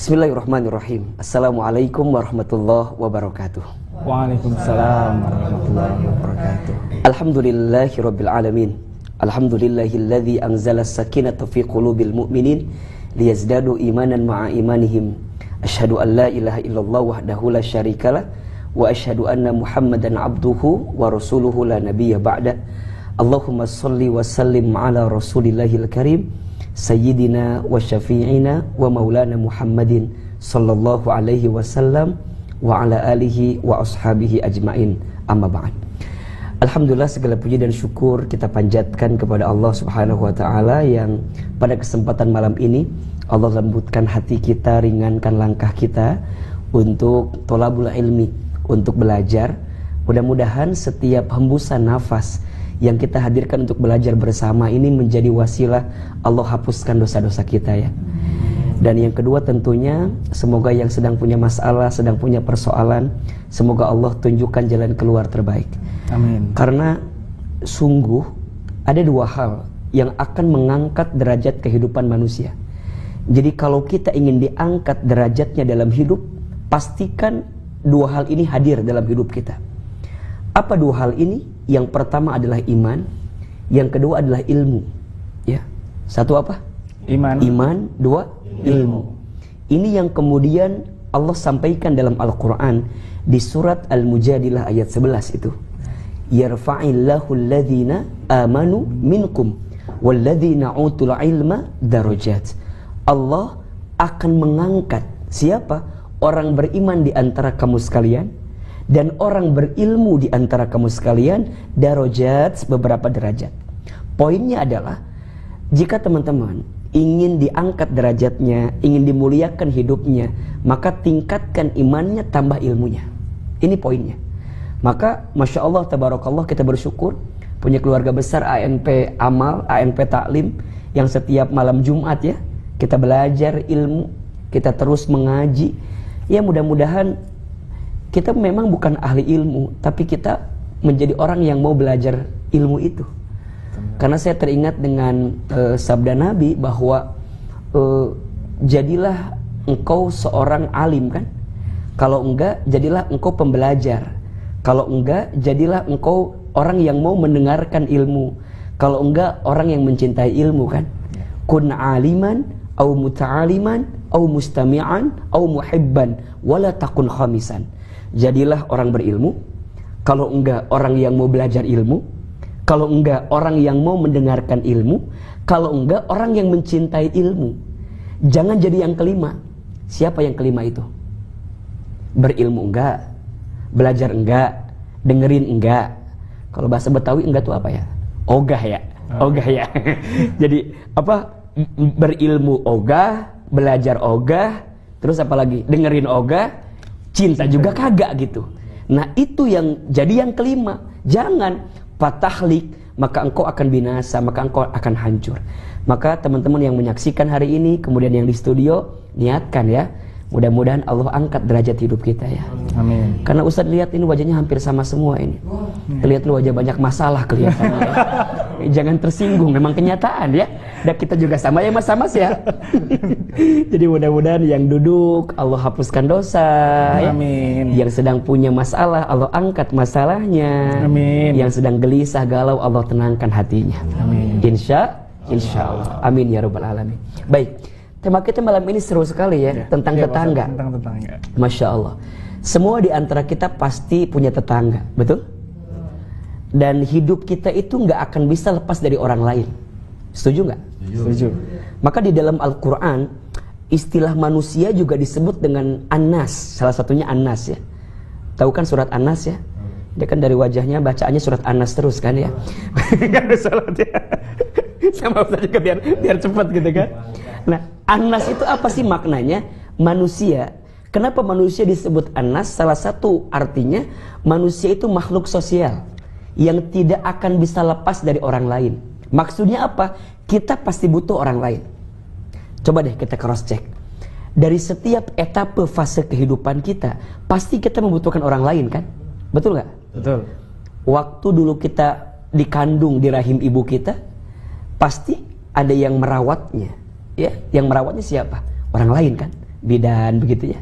Bismillahirrahmanirrahim. Assalamualaikum warahmatullahi wabarakatuh. Waalaikumsalam warahmatullahi wabarakatuh. Alhamdulillahirabbil alamin. Alhamdulillahilladzi anzala as-sakinata fi qulubil mu'minin liyazdadu imanan ma'a imanihim. Asyhadu an la ilaha illallah wahdahu la syarikalah wa asyhadu anna Muhammadan abduhu wa rasuluhu la nabiyya ba'da. Allahumma shalli wa sallim ala rasulillahil karim sayyidina wa syafi'ina wa maulana Muhammadin sallallahu alaihi wasallam wa ala alihi wa ashabihi ajmain, amma ba'd. Alhamdulillah, segala puji dan syukur kita panjatkan kepada Allah subhanahu wa ta'ala yang pada kesempatan malam ini Allah lembutkan hati kita, ringankan langkah kita untuk thalabul ilmi, untuk belajar. Mudah-mudahan setiap hembusan nafas yang kita hadirkan untuk belajar bersama ini menjadi wasilah Allah hapuskan dosa-dosa kita ya. Dan yang kedua tentunya semoga yang sedang punya masalah, sedang punya persoalan, semoga Allah tunjukkan jalan keluar terbaik. Amin. Karena sungguh ada dua hal yang akan mengangkat derajat kehidupan manusia. Jadi kalau kita ingin diangkat derajatnya dalam hidup, pastikan dua hal ini hadir dalam hidup kita. Apa dua hal ini? Yang pertama adalah iman, yang kedua adalah ilmu. Ya. Satu apa? Iman. Iman, dua ilmu. Ini yang kemudian Allah sampaikan dalam Al-Qur'an di surat Al-Mujadilah ayat 11 itu. Yarfa'illahu alladhina amanu minkum walladhina utul ilma darajat. Allah akan mengangkat siapa? Orang beriman di antara kamu sekalian dan orang berilmu di antara kamu sekalian, darajat, beberapa derajat. Poinnya adalah jika teman-teman ingin diangkat derajatnya, ingin dimuliakan hidupnya, maka tingkatkan imannya, tambah ilmunya. Ini poinnya. Maka Masya Allah, Tabarakallah, kita bersyukur punya keluarga besar ANP Amal, ANP Taklim, yang setiap malam Jumat ya kita belajar ilmu, kita terus mengaji. Ya mudah-mudahan kita memang bukan ahli ilmu, tapi kita menjadi orang yang mau belajar ilmu itu. Karena saya teringat dengan sabda Nabi bahwa jadilah engkau seorang alim kan? Kalau enggak, jadilah engkau pembelajar. Kalau enggak, jadilah engkau orang yang mau mendengarkan ilmu. Kalau enggak, orang yang mencintai ilmu kan? Kun aliman, au muta'aliman, au mustami'an, au muhibban, wala takun khamisan. Jadilah orang berilmu. Kalau enggak, orang yang mau belajar ilmu. Kalau enggak, orang yang mau mendengarkan ilmu. Kalau enggak, orang yang mencintai ilmu. Jangan jadi yang kelima. Siapa yang kelima itu? Berilmu enggak, belajar enggak, dengerin enggak. Kalau bahasa Betawi enggak itu apa ya? Ogah ya. Ogah ya. Jadi apa? Berilmu ogah, belajar ogah, terus apa lagi? Dengerin ogah, cinta juga kagak gitu. Nah itu yang jadi yang kelima. Jangan patahlik, maka engkau akan binasa, maka engkau akan hancur. Maka teman-teman yang menyaksikan hari ini, kemudian yang di studio, niatkan ya, mudah-mudahan Allah angkat derajat hidup kita ya. Amin. Karena Ustaz lihat ini wajahnya hampir sama semua ini. Kelihatan wajah banyak masalah kelihatannya ya. Jangan tersinggung, memang kenyataan ya. Dan kita juga sama ya mas ya. Jadi mudah-mudahan yang duduk Allah hapuskan dosa. Amin. Ya. Yang sedang punya masalah Allah angkat masalahnya. Amin. Yang sedang gelisah galau Allah tenangkan hatinya. Amin. Insya Allah. Amin ya rabbal alamin. Baik. Tema kita malam ini seru sekali ya, tentang tetangga. Tentang tetangga. Masya Allah. Semua di antara kita pasti punya tetangga, betul? Dan hidup kita itu nggak akan bisa lepas dari orang lain. Setuju nggak? Setuju. Maka di dalam Al-Quran istilah manusia juga disebut dengan An-Nas. Salah satunya An-Nas ya. Tahu kan surat An-Nas ya? Dia kan dari wajahnya bacaannya surat An-Nas terus kan ya. Gak ada salat ya. Sama Ustaz juga biar cepat gitu kan. Nah, An-Nas itu apa sih maknanya? Manusia. Kenapa manusia disebut An-Nas? Salah satu artinya manusia itu makhluk sosial yang tidak akan bisa lepas dari orang lain. Maksudnya apa? Kita pasti butuh orang lain. Coba deh kita cross check. Dari setiap etape fase kehidupan kita, pasti kita membutuhkan orang lain kan? Betul gak? Betul. Waktu dulu kita dikandung di rahim ibu kita, pasti ada yang merawatnya. Ya, yang merawatnya siapa? Orang lain kan? bidan begitu ya.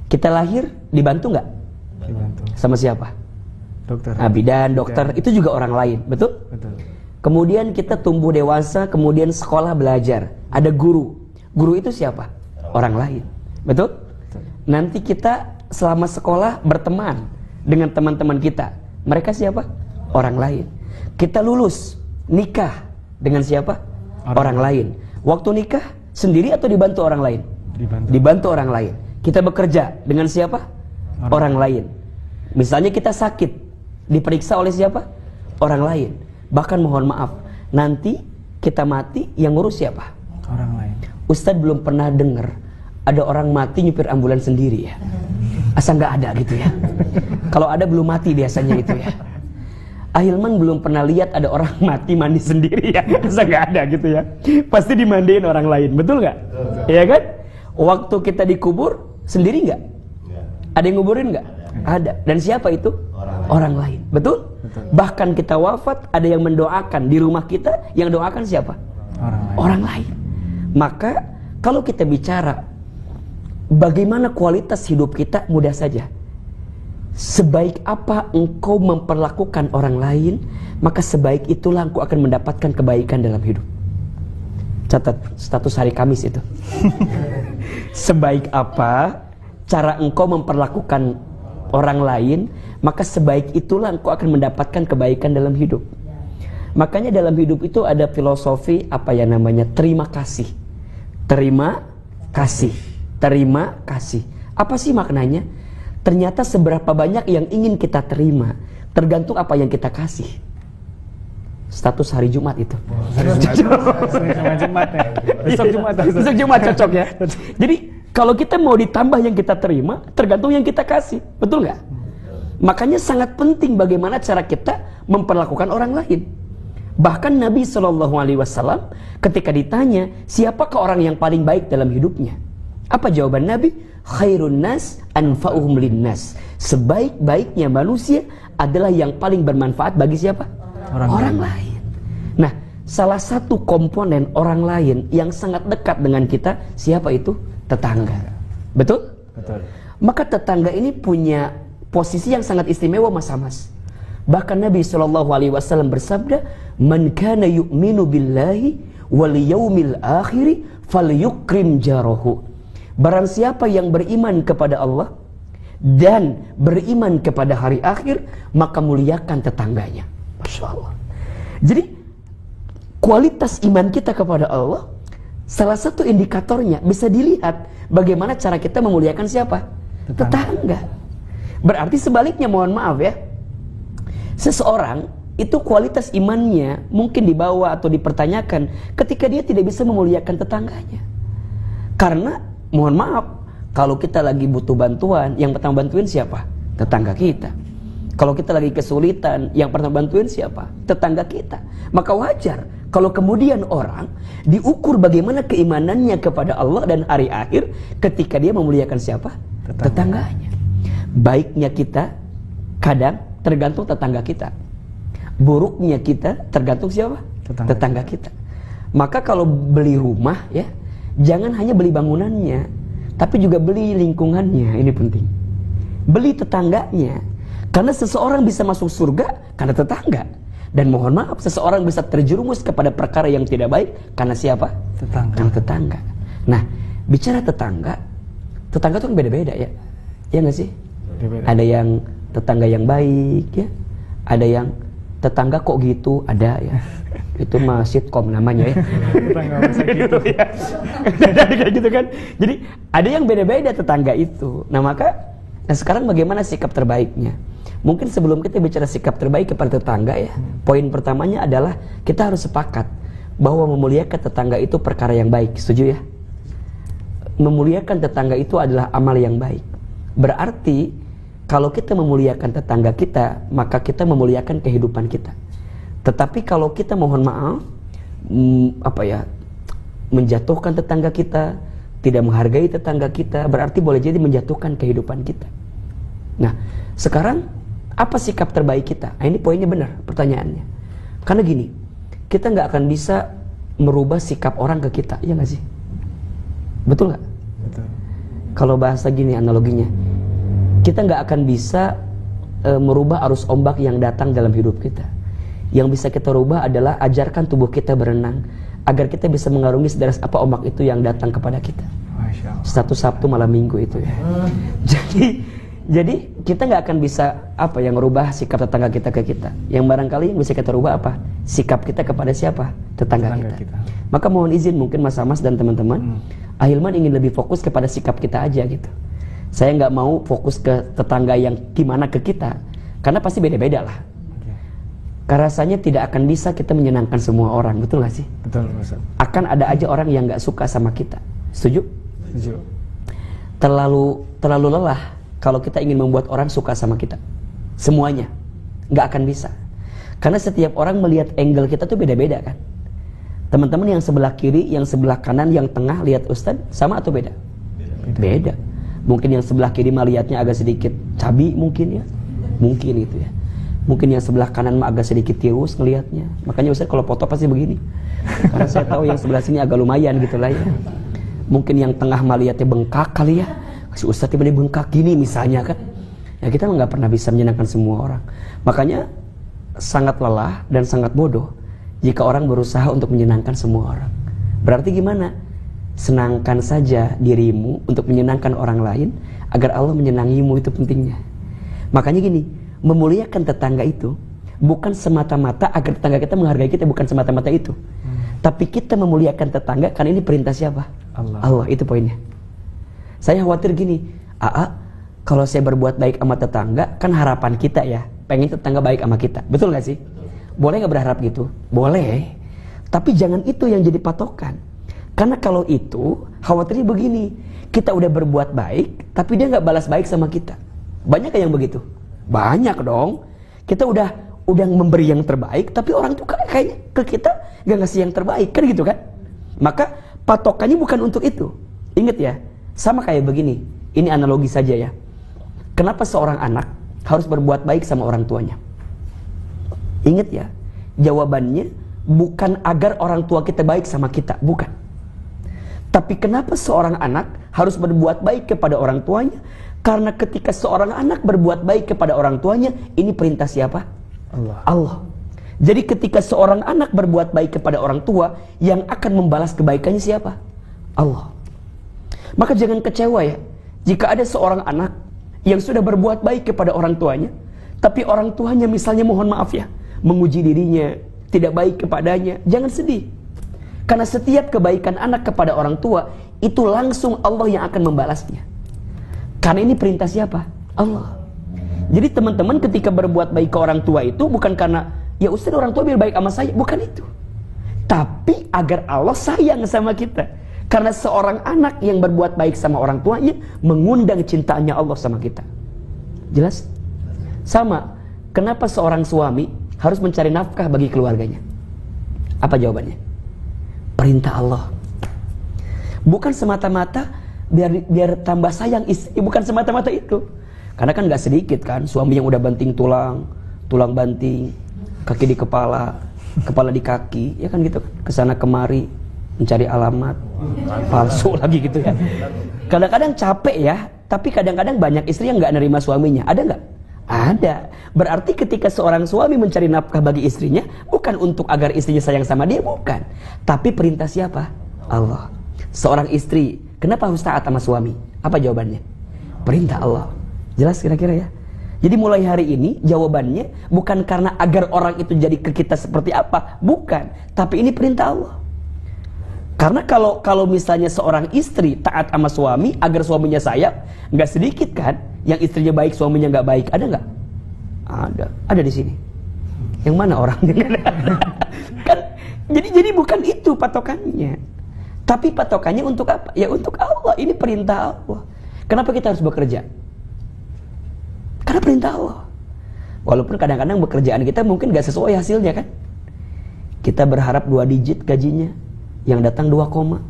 Kita lahir dibantu nggak? Dibantu. Sama siapa? Dokter. Bidan, dokter, itu juga orang lain, betul? Betul. Kemudian kita tumbuh dewasa, kemudian sekolah belajar. Ada guru. Guru itu siapa? Orang lain. Betul? Nanti kita selama sekolah berteman dengan teman-teman kita. Mereka siapa? Orang lain. Kita lulus, nikah dengan siapa? Orang lain. Waktu nikah sendiri atau dibantu orang lain? Dibantu orang lain. Kita bekerja dengan siapa? Orang lain. Misalnya kita sakit, diperiksa oleh siapa? Orang lain. Bahkan mohon maaf, nanti kita mati yang ngurus siapa? Orang lain. Ustadz belum pernah dengar ada orang mati nyupir ambulans sendiri ya. Asal nggak ada gitu ya. Kalau ada belum mati biasanya itu ya. Ahilman belum pernah lihat ada orang mati mandi sendiri ya. Asal nggak ada gitu ya. Pasti dimandiin orang lain, betul nggak? Iya kan? Waktu kita dikubur sendiri nggak? Ada yang nguburin nggak? Ada. Dan siapa itu? Orang lain. Betul? Bahkan kita wafat ada yang mendoakan di rumah kita, yang doakan siapa? Orang lain. Maka kalau kita bicara bagaimana kualitas hidup kita, mudah saja. Sebaik apa engkau memperlakukan orang lain, maka sebaik itulah engkau akan mendapatkan kebaikan dalam hidup. Catat status hari Kamis itu. Sebaik apa cara engkau memperlakukan orang lain, maka sebaik itulah engkau akan mendapatkan kebaikan dalam hidup. Makanya dalam hidup itu ada filosofi apa ya namanya? Terima kasih. Terima kasih. Terima kasih. Apa sih maknanya? Ternyata seberapa banyak yang ingin kita terima tergantung apa yang kita kasih. Status hari Jumat itu. Jumat ya. Besok Jumat cocok ya. Jadi kalau kita mau ditambah yang kita terima, tergantung yang kita kasih. Betul nggak? Makanya sangat penting bagaimana cara kita memperlakukan orang lain. Bahkan Nabi SAW ketika ditanya, siapakah orang yang paling baik dalam hidupnya? Apa jawaban Nabi? Khairun nas anfa'uhum linnas. Sebaik-baiknya manusia adalah yang paling bermanfaat bagi siapa? Orang lain. Nah, salah satu komponen orang lain yang sangat dekat dengan kita, siapa itu? Tetangga. Betul? Betul. Maka tetangga ini punya posisi yang sangat istimewa, mas. Bahkan Nabi SAW bersabda, "Man kana yu'minu billahi wal yaumil akhir falyukrim jarahu." Barang siapa yang beriman kepada Allah dan beriman kepada hari akhir, maka muliakan tetangganya. Masya Allah. Jadi kualitas iman kita kepada Allah, salah satu indikatornya bisa dilihat bagaimana cara kita memuliakan siapa? Tetangga. Berarti sebaliknya, mohon maaf ya, seseorang itu kualitas imannya mungkin dibawa atau dipertanyakan ketika dia tidak bisa memuliakan tetangganya. Karena mohon maaf, kalau kita lagi butuh bantuan, yang pertama bantuin siapa? Tetangga kita. Kalau kita lagi kesulitan, yang pertama bantuin siapa? Tetangga kita. Maka wajar kalau kemudian orang diukur bagaimana keimanannya kepada Allah dan hari akhir ketika dia memuliakan siapa? Tetangganya. Baiknya kita kadang tergantung tetangga kita. Buruknya kita tergantung siapa? Tetangga kita. Maka kalau beli rumah ya, jangan hanya beli bangunannya, tapi juga beli lingkungannya. Ini penting. Beli tetangganya. Karena seseorang bisa masuk surga karena tetangga. Dan mohon maaf, seseorang bisa terjerumus kepada perkara yang tidak baik karena siapa? Tetangga. Karena tetangga. Nah, bicara tetangga itu kan beda-beda ya. Ya nggak sih? Beda-beda. Ada yang tetangga yang baik ya. Ada yang tetangga kok gitu, ada ya. Itu mah sitkom namanya ya. Tetangga masa gitu ya. Kayak gitu kan. Jadi ada yang beda-beda tetangga itu. Nah sekarang bagaimana sikap terbaiknya? Mungkin sebelum kita bicara sikap terbaik kepada tetangga ya, poin pertamanya adalah kita harus sepakat bahwa memuliakan tetangga itu perkara yang baik. Setuju ya? Memuliakan tetangga itu adalah amal yang baik. Berarti kalau kita memuliakan tetangga kita, maka kita memuliakan kehidupan kita. Tetapi kalau kita mohon maaf, menjatuhkan tetangga kita, tidak menghargai tetangga kita, berarti boleh jadi menjatuhkan kehidupan kita. Nah, sekarang apa sikap terbaik kita? Nah, ini poinnya benar pertanyaannya. Karena gini, kita nggak akan bisa merubah sikap orang ke kita, ya nggak sih? Betul nggak? Betul. Kalau bahasa gini analoginya, kita nggak akan bisa merubah arus ombak yang datang dalam hidup kita. Yang bisa kita rubah adalah ajarkan tubuh kita berenang agar kita bisa mengarungi sederas apa ombak itu yang datang kepada kita. Masya Allah. Satu Sabtu malam Minggu itu ya. Jadi kita nggak akan bisa ngerubah sikap tetangga kita ke kita. Yang barangkali yang bisa kita rubah apa? Sikap kita kepada siapa? Tetangga kita. Maka mohon izin mungkin Mas Amas dan teman-teman, Ahilman ingin lebih fokus kepada sikap kita aja gitu. Saya nggak mau fokus ke tetangga yang gimana ke kita, karena pasti beda-beda lah. Karena rasanya tidak akan bisa kita menyenangkan semua orang, betul gak sih? Betul, Ustaz. Akan ada aja orang yang gak suka sama kita. Setuju? Setuju. Terlalu lelah kalau kita ingin membuat orang suka sama kita. Semuanya gak akan bisa. Karena setiap orang melihat angle kita tuh beda-beda kan. Teman-teman yang sebelah kiri, yang sebelah kanan, yang tengah lihat Ustadz sama atau beda? Beda. Mungkin yang sebelah kiri mah lihatnya agak sedikit cabi mungkin ya. Mungkin itu ya. Mungkin yang sebelah kanan mah agak sedikit tirus ngelihatnya. Makanya Ustaz kalau foto pasti begini. Karena saya tahu yang sebelah sini agak lumayan gitu lah ya. Mungkin yang tengah mah lihatnya bengkak kali ya. Si Ustaz tiba-tiba bengkak gini misalnya kan. Ya kita nggak pernah bisa menyenangkan semua orang. Makanya sangat lelah dan sangat bodoh jika orang berusaha untuk menyenangkan semua orang. Berarti gimana? Senangkan saja dirimu untuk menyenangkan orang lain agar Allah menyenangimu, itu pentingnya. Makanya gini, memuliakan tetangga itu bukan semata-mata agar tetangga kita menghargai kita, bukan semata-mata itu. Tapi kita memuliakan tetangga karena ini perintah siapa? Allah, itu poinnya. Saya khawatir gini, kalau saya berbuat baik sama tetangga, kan harapan kita ya, pengen tetangga baik sama kita. Betul gak sih? Boleh gak berharap gitu? Boleh. Tapi jangan itu yang jadi patokan. Karena kalau itu, khawatirnya begini, kita udah berbuat baik, tapi dia gak balas baik sama kita. Banyak yang begitu? Banyak dong. Kita udah memberi yang terbaik, tapi orang tuh kayaknya ke kita gak ngasih yang terbaik, kan gitu kan? Maka patokannya bukan untuk itu. Ingat ya, sama kayak begini. Ini analogi saja ya. Kenapa seorang anak harus berbuat baik sama orang tuanya? Ingat ya, jawabannya bukan agar orang tua kita baik sama kita, bukan. Tapi kenapa seorang anak harus berbuat baik kepada orang tuanya? Karena ketika seorang anak berbuat baik kepada orang tuanya, ini perintah siapa? Allah. Jadi ketika seorang anak berbuat baik kepada orang tua, yang akan membalas kebaikannya siapa? Allah. Maka jangan kecewa ya, jika ada seorang anak yang sudah berbuat baik kepada orang tuanya, tapi orang tuanya misalnya mohon maaf ya, menguji dirinya, tidak baik kepadanya, jangan sedih. Karena setiap kebaikan anak kepada orang tua, itu langsung Allah yang akan membalasnya. Karena ini perintah siapa? Allah. Jadi teman-teman ketika berbuat baik ke orang tua itu bukan karena ya Ustaz orang tua biar baik sama saya, bukan itu. Tapi agar Allah sayang sama kita. Karena seorang anak yang berbuat baik sama orang tuanya mengundang cintanya Allah sama kita. Jelas? Sama, kenapa seorang suami harus mencari nafkah bagi keluarganya? Apa jawabannya? Perintah Allah. Bukan semata-mata biar tambah sayang istri, bukan semata-mata itu. Karena kan gak sedikit kan suami yang udah banting tulang banting, kaki di kepala di kaki, ya kan gitu kan, kesana kemari mencari alamat palsu lagi gitu ya. Kadang-kadang capek ya, tapi kadang-kadang banyak istri yang gak nerima suaminya. Ada gak? Ada. Berarti ketika seorang suami mencari nafkah bagi istrinya, bukan untuk agar istrinya sayang sama dia, bukan. Tapi perintah siapa? Allah. Seorang istri, kenapa harus taat sama suami? Apa jawabannya? Perintah Allah. Jelas kira-kira ya? Jadi mulai hari ini jawabannya bukan karena agar orang itu jadi ke kita seperti apa, bukan. Tapi ini perintah Allah. Karena kalau misalnya seorang istri taat sama suami agar suaminya sayang, nggak sedikit kan yang istrinya baik suaminya nggak baik, ada nggak? Ada di sini. Yang mana orangnya? Kan jadi bukan itu patokannya. Tapi patokannya untuk apa? Ya untuk Allah. Ini perintah Allah. Kenapa kita harus bekerja? Karena perintah Allah. Walaupun kadang-kadang pekerjaan kita mungkin gak sesuai hasilnya kan. Kita berharap 2 digit gajinya, yang datang 2 koma,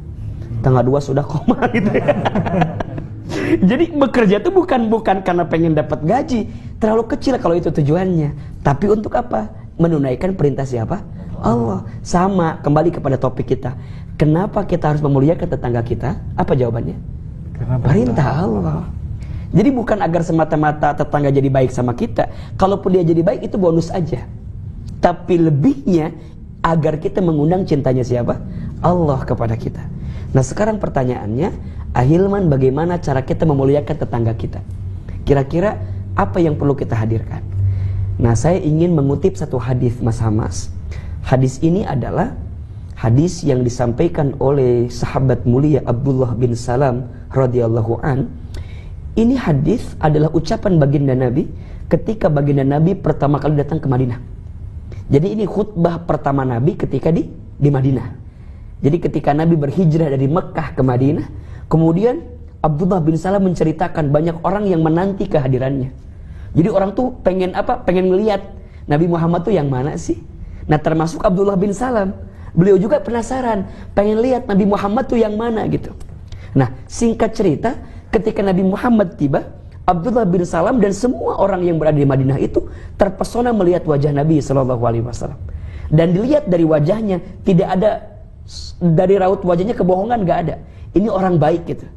tanggal 2 sudah koma gitu ya. Jadi bekerja itu bukan karena pengen dapat gaji, terlalu kecil kalau itu tujuannya. Tapi untuk apa? Menunaikan perintah siapa? Allah. Sama, kembali kepada topik kita. Kenapa kita harus memuliakan tetangga kita? Apa jawabannya? Karena perintah Allah. Jadi bukan agar semata-mata tetangga jadi baik sama kita. Kalaupun dia jadi baik itu bonus aja. Tapi lebihnya agar kita mengundang cintanya siapa? Allah kepada kita. Nah sekarang pertanyaannya, Ahilman, bagaimana cara kita memuliakan tetangga kita? Kira-kira apa yang perlu kita hadirkan? Nah saya ingin mengutip satu hadis Mas Hamas. Hadis ini adalah hadis yang disampaikan oleh sahabat mulia Abdullah bin Salam radhiyallahu an. Ini hadis adalah ucapan baginda Nabi ketika baginda Nabi pertama kali datang ke Madinah. Jadi ini khutbah pertama Nabi ketika di Madinah. Jadi ketika Nabi berhijrah dari Mekah ke Madinah, kemudian Abdullah bin Salam menceritakan banyak orang yang menanti kehadirannya. Jadi orang tuh pengen apa? Pengen melihat Nabi Muhammad tuh yang mana sih? Nah termasuk Abdullah bin Salam. Beliau juga penasaran, pengen lihat Nabi Muhammad tuh yang mana gitu. Nah singkat cerita, ketika Nabi Muhammad tiba, Abdullah bin Salam dan semua orang yang berada di Madinah itu terpesona melihat wajah Nabi SAW. Dan dilihat dari wajahnya, tidak ada dari raut wajahnya kebohongan, gak ada. Ini orang baik gitu.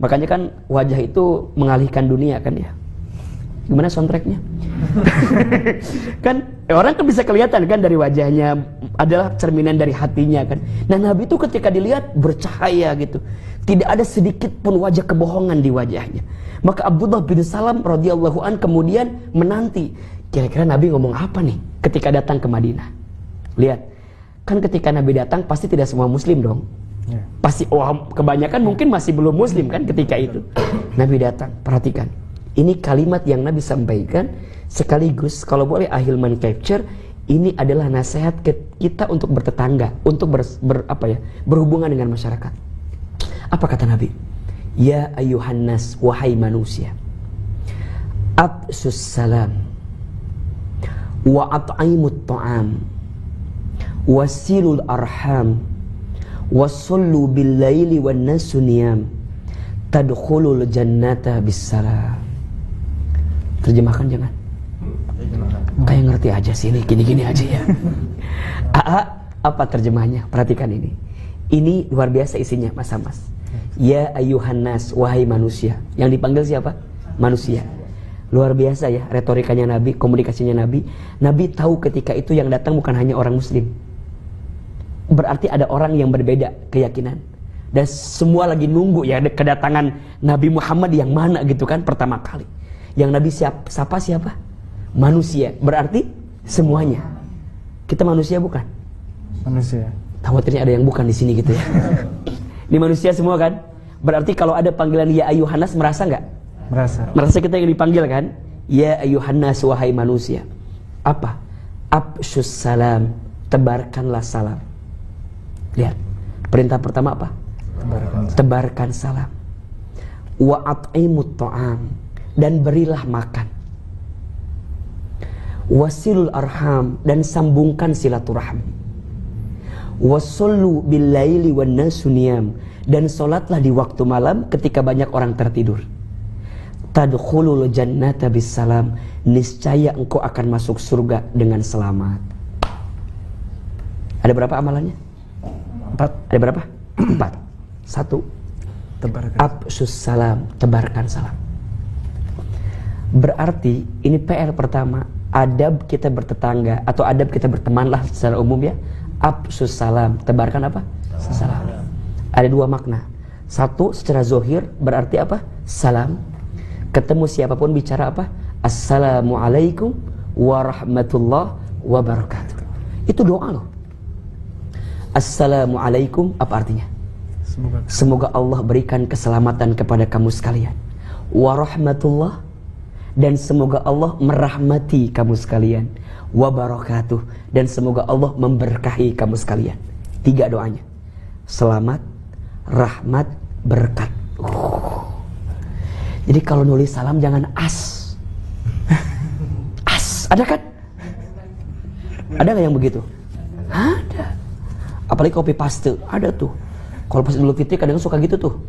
Makanya kan wajah itu mengalihkan dunia kan ya. Gimana soundtracknya? Kan orang kan bisa kelihatan kan dari wajahnya, adalah cerminan dari hatinya kan. Nah Nabi itu ketika dilihat bercahaya gitu, tidak ada sedikit pun wajah kebohongan di wajahnya. Maka Abdullah bin Salam radhiyallahu an kemudian menanti, kira-kira Nabi ngomong apa nih ketika datang ke Madinah. Lihat, kan ketika Nabi datang pasti tidak semua muslim dong. Pasti kebanyakan mungkin masih belum muslim kan ketika itu. Nabi datang, perhatikan. Ini kalimat yang Nabi sampaikan, sekaligus kalau boleh Ahilman capture, ini adalah nasihat kita untuk bertetangga, untuk berhubungan dengan masyarakat. Apa kata Nabi? Ya ayuhan nas, wahai manusia, absus salam wa at'imut ta'am wasilul arham wasallu bil laili wan nasu niyam tadkhulul jannata bis salam. Terjemahkan jangan. Kayak ngerti aja sih ini, gini-gini aja ya. Apa terjemahnya? Perhatikan ini. Ini luar biasa isinya, Mas. Ya ayuhan nas, wahai manusia. Yang dipanggil siapa? Manusia. Luar biasa ya retorikanya Nabi, komunikasinya Nabi. Nabi tahu ketika itu yang datang bukan hanya orang muslim. Berarti ada orang yang berbeda keyakinan. Dan semua lagi nunggu ya kedatangan Nabi Muhammad yang mana gitu kan pertama kali. Yang Nabi siapa? Manusia. Berarti semuanya. Kita manusia bukan? Manusia. Khawatirnya ada yang bukan di sini gitu ya. Ini manusia semua kan? Berarti kalau ada panggilan ya ayuhannas, merasa nggak? Merasa kita yang dipanggil kan? Ya ayuhannas, wahai manusia. Apa? Absyus salam, tebarkanlah salam. Lihat, perintah pertama apa? Tebarkan salam. Wa at'imut ta'am, dan berilah makan. Wasilul arham, dan sambungkan silaturahmi. Wasallu bil laili wan nasu niyam, dan solatlah di waktu malam ketika banyak orang tertidur. Tadkhulul jannata bis salam, niscaya engkau akan masuk surga dengan selamat. Ada berapa amalannya? 4. Ada berapa? 4. 1. Tebarkan. Absyus salam, tebarkan salam. Berarti ini PR pertama, adab kita bertetangga atau adab kita berteman lah secara umum ya. Absyus salam, tebarkan apa? Salam. Ada 2 makna. 1 secara zohir berarti apa? Salam. Ketemu siapapun bicara apa? Assalamualaikum warahmatullahi wabarakatuh. Itu doa loh. Assalamualaikum apa artinya? Semoga Allah berikan keselamatan kepada kamu sekalian. Warahmatullah, dan semoga Allah merahmati kamu sekalian. Wabarakatuh, dan semoga Allah memberkahi kamu sekalian. 3 doanya. Selamat, rahmat, berkat. Jadi kalau nulis salam jangan as. Ada kan? Ada gak yang begitu? Ada. Apalagi copy paste, ada tuh. Kalau pas Idul Fitri kadang suka gitu tuh.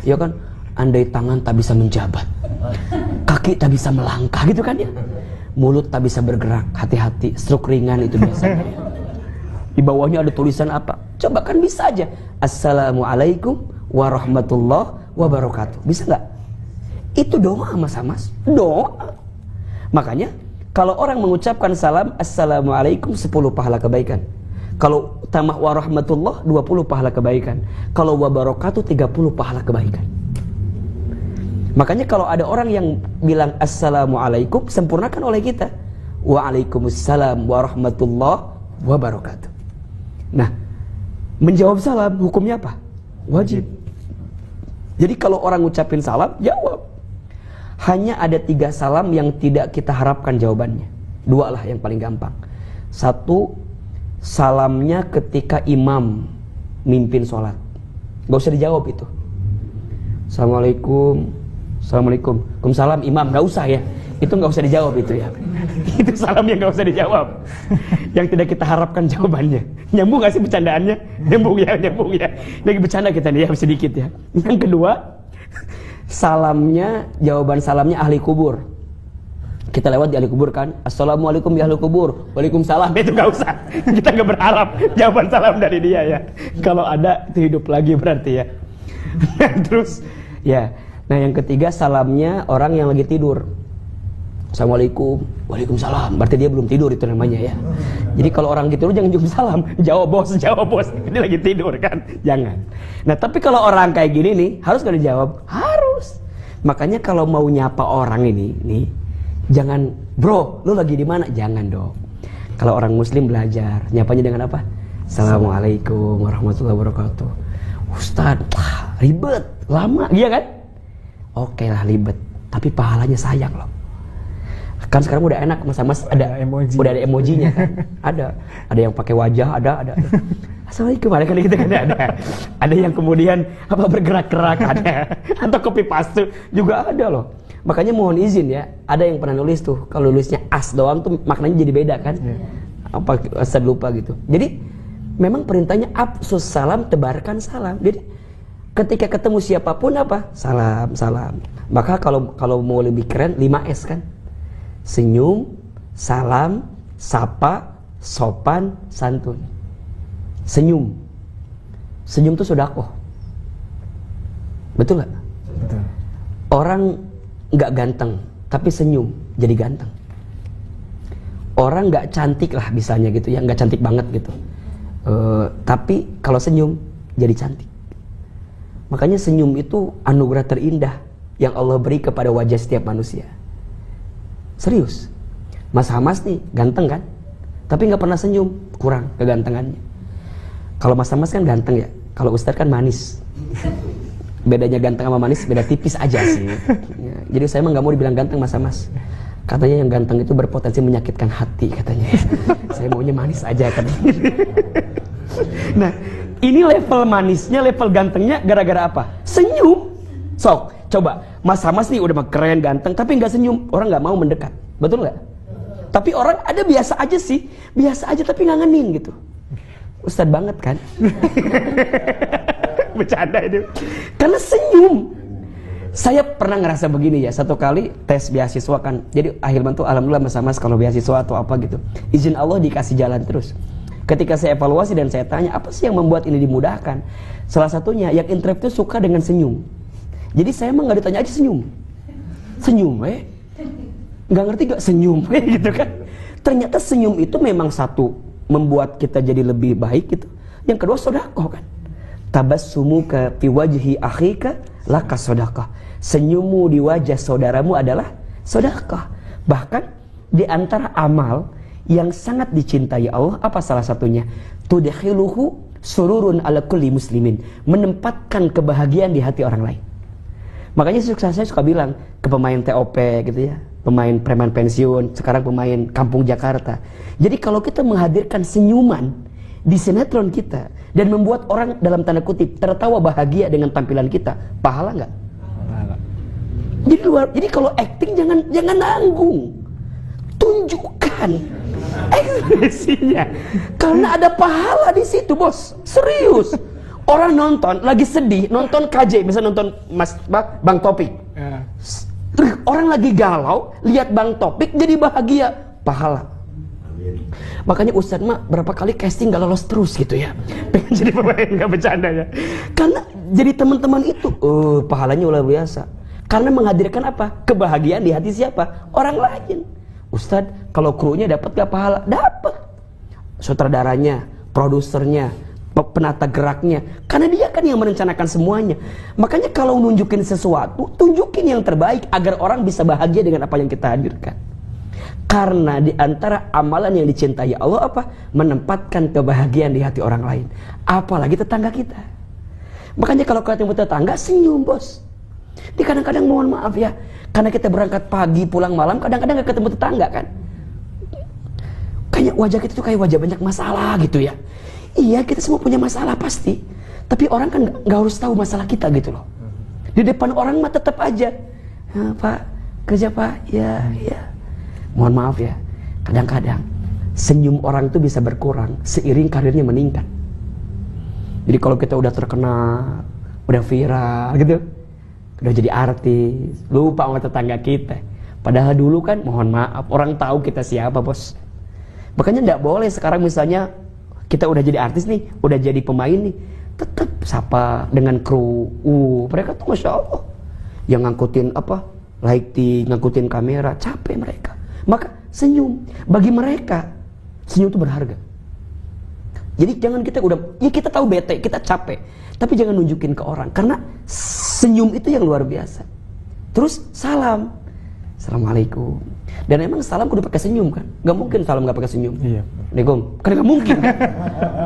Iya kan? Andai tangan tak bisa menjabat, kaki tak bisa melangkah gitu kan ya. Mulut tak bisa bergerak, hati-hati, stroke ringan itu biasanya. Di bawahnya ada tulisan apa? Coba kan bisa aja. Assalamualaikum warahmatullahi wabarakatuh. Bisa nggak? Itu doa mas, doa. Makanya kalau orang mengucapkan salam, assalamualaikum 10 pahala kebaikan. Kalau tambah warahmatullah 20 pahala kebaikan. Kalau wabarakatuh 30 pahala kebaikan. Makanya kalau ada orang yang bilang assalamualaikum, sempurnakan oleh kita. Waalaikumsalam warahmatullah wabarakatuh. Nah, menjawab salam hukumnya apa? Wajib. Jadi kalau orang ngucapin salam, jawab. Hanya ada 3 salam yang tidak kita harapkan jawabannya. 2 lah yang paling gampang. 1, salamnya ketika imam mimpin sholat. Gak usah dijawab itu. Assalamualaikum. Assalamualaikum. Waalaikumsalam imam. Gak usah ya. Itu gak usah dijawab itu ya. Itu salam yang gak usah dijawab. Yang tidak kita harapkan jawabannya. Nyambung gak sih bercandaannya? Nyambung ya. Lagi bercanda kita nih ya sedikit ya. Yang kedua, salamnya, jawaban salamnya ahli kubur. Kita lewat di ahli kubur kan, assalamualaikum ya ahli kubur, waalaikumsalam. Itu gak usah. Kita gak berharap jawaban salam dari dia ya. Kalau ada itu hidup lagi berarti ya. Terus ya, nah yang ketiga salamnya orang yang lagi tidur. Assalamualaikum, waalaikumsalam. Berarti dia belum tidur itu namanya ya. Jadi kalau orang tidur jangan jawab salam, jawab bos. Dia lagi tidur kan, jangan. Nah tapi kalau orang kayak gini nih, harus gak dijawab? Harus. Makanya kalau mau nyapa orang ini nih, jangan bro, lu lagi di mana? Jangan dong. Kalau orang muslim belajar, nyapanya dengan apa? Assalamualaikum warahmatullahi wabarakatuh. Ustaz, ribet, lama, iya kan? Oke lah ribet, tapi pahalanya sayang loh. Kan sekarang udah enak mas ada emoji. Udah ada emojinya kan. ada yang pakai wajah, ada. Assalamualaikum, ada kan gitu kan ada yang kemudian apa bergerak-gerak ada, atau copy paste juga ada loh. Makanya mohon izin ya, ada yang pernah nulis tuh, kalau nulisnya as doang tuh maknanya jadi beda kan. Apa saya lupa gitu. Jadi memang perintahnya afsus salam, tebarkan salam. Jadi ketika ketemu siapapun apa? Salam. Maka kalau mau lebih keren 5S kan. Senyum, salam, sapa, sopan, santun. Senyum tuh sedekah. Betul gak? Betul. Orang gak ganteng tapi senyum jadi ganteng. Orang gak cantik lah misalnya gitu ya, gak cantik banget gitu, tapi kalau senyum jadi cantik. Makanya senyum itu anugerah terindah yang Allah beri kepada wajah setiap manusia. Serius. Mas Hamas nih ganteng kan, tapi gak pernah senyum, kurang kegantengannya. Kalau Mas Hamas kan ganteng ya, kalau Ustadz kan manis. Bedanya ganteng sama manis beda tipis aja sih ya, jadi saya mah gak mau dibilang ganteng Mas Hamas. Katanya yang ganteng itu berpotensi menyakitkan hati katanya. Saya maunya manis aja katanya. Nah ini level manisnya, level gantengnya gara-gara apa? Senyum. Sok coba Mas Hamas nih udah keren ganteng tapi gak senyum, orang gak mau mendekat. Betul gak? Tapi orang ada biasa aja sih, biasa aja tapi ngangenin gitu. Ustadz banget kan? Bercanda itu. Karena senyum. Saya pernah ngerasa begini ya, satu kali tes beasiswa kan. Jadi akhirnya tuh alhamdulillah Mas kalau beasiswa atau apa gitu, izin Allah dikasih jalan terus. Ketika saya evaluasi dan saya tanya apa sih yang membuat ini dimudahkan, salah satunya yang interview suka dengan senyum. Jadi saya emang gak ditanya aja senyum. Gak ngerti gak senyum gitu kan. Ternyata senyum itu memang satu membuat kita jadi lebih baik gitu. Yang kedua sedekah kan. Tabassumuka fi wajhi akhika laka sedekah. Senyummu di wajah saudaramu adalah sedekah. Bahkan di antara amal yang sangat dicintai Allah apa salah satunya? Tudkhiluhu sururun ala kulli muslimin. Menempatkan kebahagiaan di hati orang lain. Makanya saya suka bilang ke pemain TOP gitu ya, pemain preman pensiun, sekarang pemain Kampung Jakarta. Jadi kalau kita menghadirkan senyuman di sinetron kita dan membuat orang dalam tanda kutip tertawa bahagia dengan tampilan kita, pahala nggak? Pahala. Jadi kalau acting jangan nanggung, tunjukkan ekspresinya, karena ada pahala di situ bos, serius. Orang nonton lagi sedih, nonton KJ, misalnya nonton Bang Topik. Orang lagi galau, lihat Bang Topik jadi bahagia, pahala. Makanya Ustadz mah berapa kali casting gak lolos terus gitu ya. Pengen jadi pemain, gak bercanda ya. Karena jadi teman-teman itu, pahalanya luar biasa. Karena menghadirkan apa? Kebahagiaan di hati siapa? Orang lain. Ustadz, kalau krunya dapat gak pahala? Dapat. Sutradaranya, produsernya, penata geraknya. Karena dia kan yang merencanakan semuanya. Makanya kalau nunjukin sesuatu, tunjukin yang terbaik agar orang bisa bahagia dengan apa yang kita hadirkan. Karena di antara amalan yang dicintai Allah apa? Menempatkan kebahagiaan di hati orang lain. Apalagi tetangga kita. Makanya kalau ketemu tetangga, senyum bos. Di kadang-kadang mohon maaf ya, karena kita berangkat pagi pulang malam, kadang-kadang gak ketemu tetangga kan. Kayak wajah kita tuh kayak wajah banyak masalah gitu ya. Iya, kita semua punya masalah pasti. Tapi orang kan gak harus tahu masalah kita gitu loh. Di depan orang mah tetap aja, Pak, kerja Pak, ya. Mohon maaf ya, kadang-kadang senyum orang tuh bisa berkurang seiring karirnya meningkat. Jadi kalau kita udah terkenal, udah viral gitu, udah jadi artis, lupa sama tetangga kita. Padahal dulu kan, mohon maaf, orang tahu kita siapa bos. Makanya gak boleh sekarang misalnya kita udah jadi artis nih, udah jadi pemain nih, tetap sapa dengan kru. Mereka tuh Masya Allah yang ngangkutin apa, lighting, ngangkutin kamera, capek mereka. Maka senyum, bagi mereka senyum itu berharga. Jadi jangan kita kita tahu bete, kita capek, tapi jangan nunjukin ke orang, karena senyum itu yang luar biasa. Terus salam, Assalamualaikum. Dan emang salam kudu pakai senyum kan? Gak mungkin salam gak pakai senyum. Iya. Assalamualaikum, kan gak mungkin kan?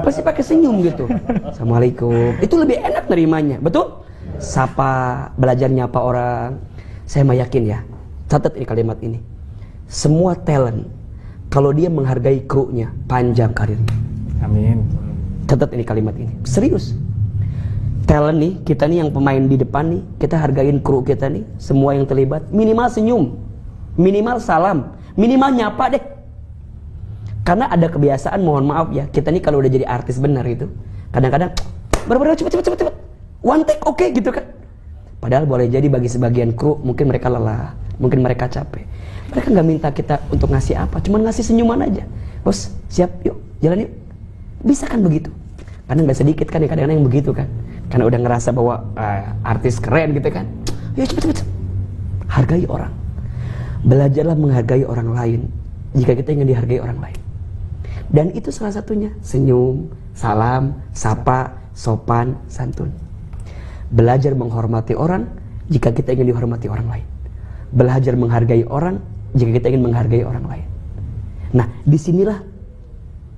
Pasti pakai senyum gitu. Assalamualaikum, itu lebih enak nerimanya, betul? Sapa, belajar nyapa orang. Saya mah yakin ya, catat ini kalimat ini. Semua talent, kalau dia menghargai krunya, panjang karirnya. Amin. Catat ini kalimat ini, serius. Talent nih, kita nih yang pemain di depan nih, kita hargain kru kita nih, semua yang terlibat, minimal senyum, minimal salam, minimal nyapa deh. Karena ada kebiasaan, mohon maaf ya, kita nih kalau udah jadi artis benar itu, kadang-kadang, bener-bener cepet, one take oke gitu kan. Padahal boleh jadi bagi sebagian kru, mungkin mereka lelah, mungkin mereka capek. Mereka gak minta kita untuk ngasih apa, cuma ngasih senyuman aja. Bos, siap, yuk, jalan yuk. Bisa kan begitu? Karena gak sedikit kan ya kadang-kadang yang begitu kan. Karena udah ngerasa bahwa artis keren gitu kan. Yuk cepet. Hargai orang. Belajarlah menghargai orang lain jika kita ingin dihargai orang lain. Dan itu salah satunya, senyum, salam, sapa, sopan, santun. Belajar menghormati orang jika kita ingin dihormati orang lain. Belajar menghargai orang jika kita ingin menghargai orang lain. Nah, disinilah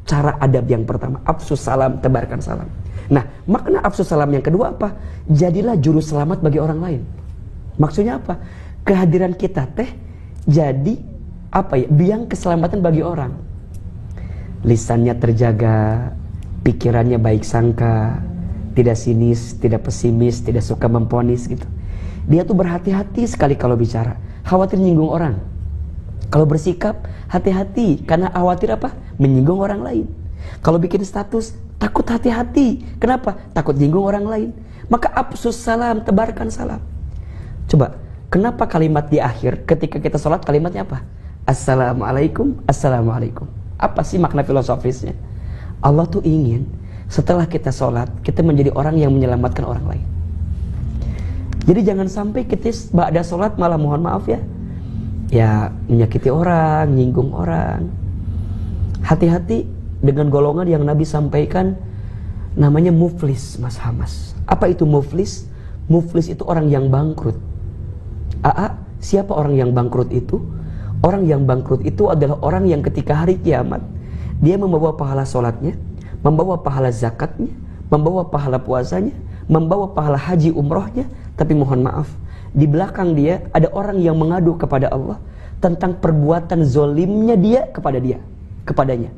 cara adab yang pertama, afsus salam, tebarkan salam. Nah, makna afsus salam yang kedua apa? Jadilah juru selamat bagi orang lain. Maksudnya apa? Kehadiran kita teh jadi apa ya? Biang keselamatan bagi orang. Lisannya terjaga, pikirannya baik sangka, tidak sinis, tidak pesimis, tidak suka memponis gitu. Dia tuh berhati-hati sekali kalau bicara, khawatir nyinggung orang. Kalau bersikap, hati-hati, karena khawatir apa? Menyinggung orang lain. Kalau bikin status, takut hati-hati. Kenapa? Takut nyinggung orang lain. Maka afsus salam, tebarkan salam. Coba, kenapa kalimat di akhir ketika kita sholat kalimatnya apa? Assalamualaikum, Assalamualaikum. Apa sih makna filosofisnya? Allah tuh ingin setelah kita sholat, kita menjadi orang yang menyelamatkan orang lain. Jadi jangan sampai kita ba'da sholat malah mohon maaf ya menyakiti orang, nyinggung orang. Hati-hati dengan golongan yang Nabi sampaikan namanya muflis, Mas Hamas. Apa itu muflis? Muflis itu orang yang bangkrut. Siapa orang yang bangkrut itu? Orang yang bangkrut itu adalah orang yang ketika hari kiamat dia membawa pahala sholatnya, membawa pahala zakatnya, membawa pahala puasanya, membawa pahala haji umrohnya, tapi mohon maaf, di belakang dia ada orang yang mengadu kepada Allah tentang perbuatan zolimnya dia kepadanya.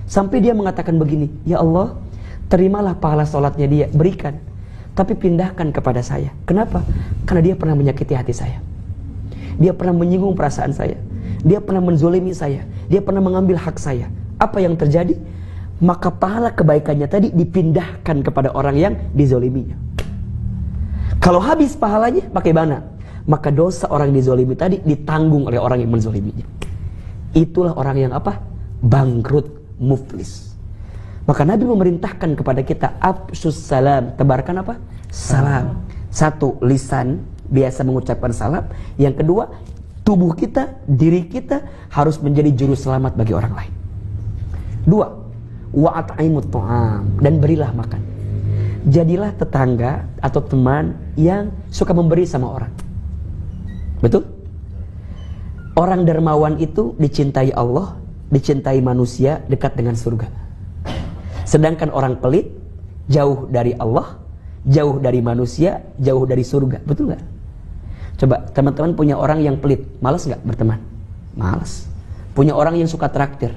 Sampai dia mengatakan begini, ya Allah, terimalah pahala sholatnya dia, berikan, tapi pindahkan kepada saya. Kenapa? Karena dia pernah menyakiti hati saya, dia pernah menyinggung perasaan saya, dia pernah menzolimi saya, dia pernah mengambil hak saya. Apa yang terjadi? Maka pahala kebaikannya tadi dipindahkan kepada orang yang dizoliminya. Kalau habis pahalanya, bagaimana? Maka dosa orang yang dizolimi tadi ditanggung oleh orang yang menzoliminya. Itulah orang yang apa? bangkrut, muflis. Maka Nabi memerintahkan kepada kita afsus salam, tebarkan apa? Salam. Satu, lisan biasa mengucapkan salam. Yang kedua, tubuh kita, diri kita harus menjadi juru selamat bagi orang lain. Dua, wa at'imut ta'am, dan berilah makan. Jadilah tetangga atau teman yang suka memberi sama orang. Betul? Orang dermawan itu dicintai Allah, dicintai manusia, dekat dengan surga. Sedangkan orang pelit jauh dari Allah, jauh dari manusia, jauh dari surga. Betul gak? Coba teman-teman punya orang yang pelit, malas gak berteman? Malas. Punya orang yang suka traktir,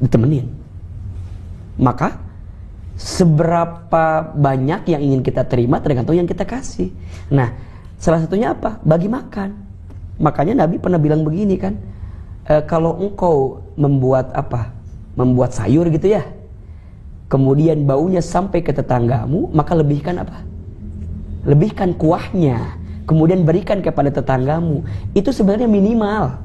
ditemenin. Maka seberapa banyak yang ingin kita terima tergantung yang kita kasih. Nah, salah satunya apa? Bagi makan. Makanya Nabi pernah bilang begini kan, kalau engkau membuat apa? Membuat sayur gitu ya, kemudian baunya sampai ke tetanggamu, maka lebihkan apa? Lebihkan kuahnya, kemudian berikan kepada tetanggamu. Itu sebenarnya minimal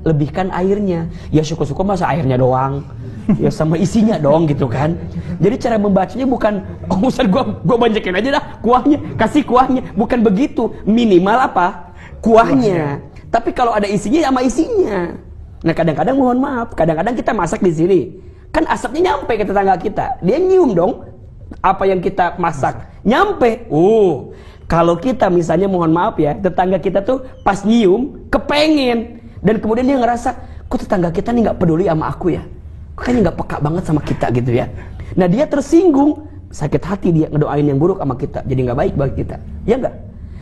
lebihkan airnya. Ya syukur-syukur masa airnya doang, ya sama isinya dong gitu kan. Jadi cara membacanya bukan Ustaz gua banyakin aja dah kuahnya, kasih kuahnya, bukan begitu. Minimal apa? Kuahnya. Tapi kalau ada isinya, sama isinya. Nah kadang-kadang mohon maaf, kadang-kadang kita masak di sini, kan asapnya nyampe ke tetangga kita, dia nyium dong apa yang kita masak, nyampe. Kalau kita misalnya mohon maaf ya, tetangga kita tuh pas nyium kepengen, dan kemudian dia ngerasa, kok tetangga kita nih nggak peduli sama aku ya, kayaknya nggak peka banget sama kita gitu ya. Nah dia tersinggung, sakit hati, dia ngedoain yang buruk sama kita, jadi nggak baik bagi kita, ya nggak?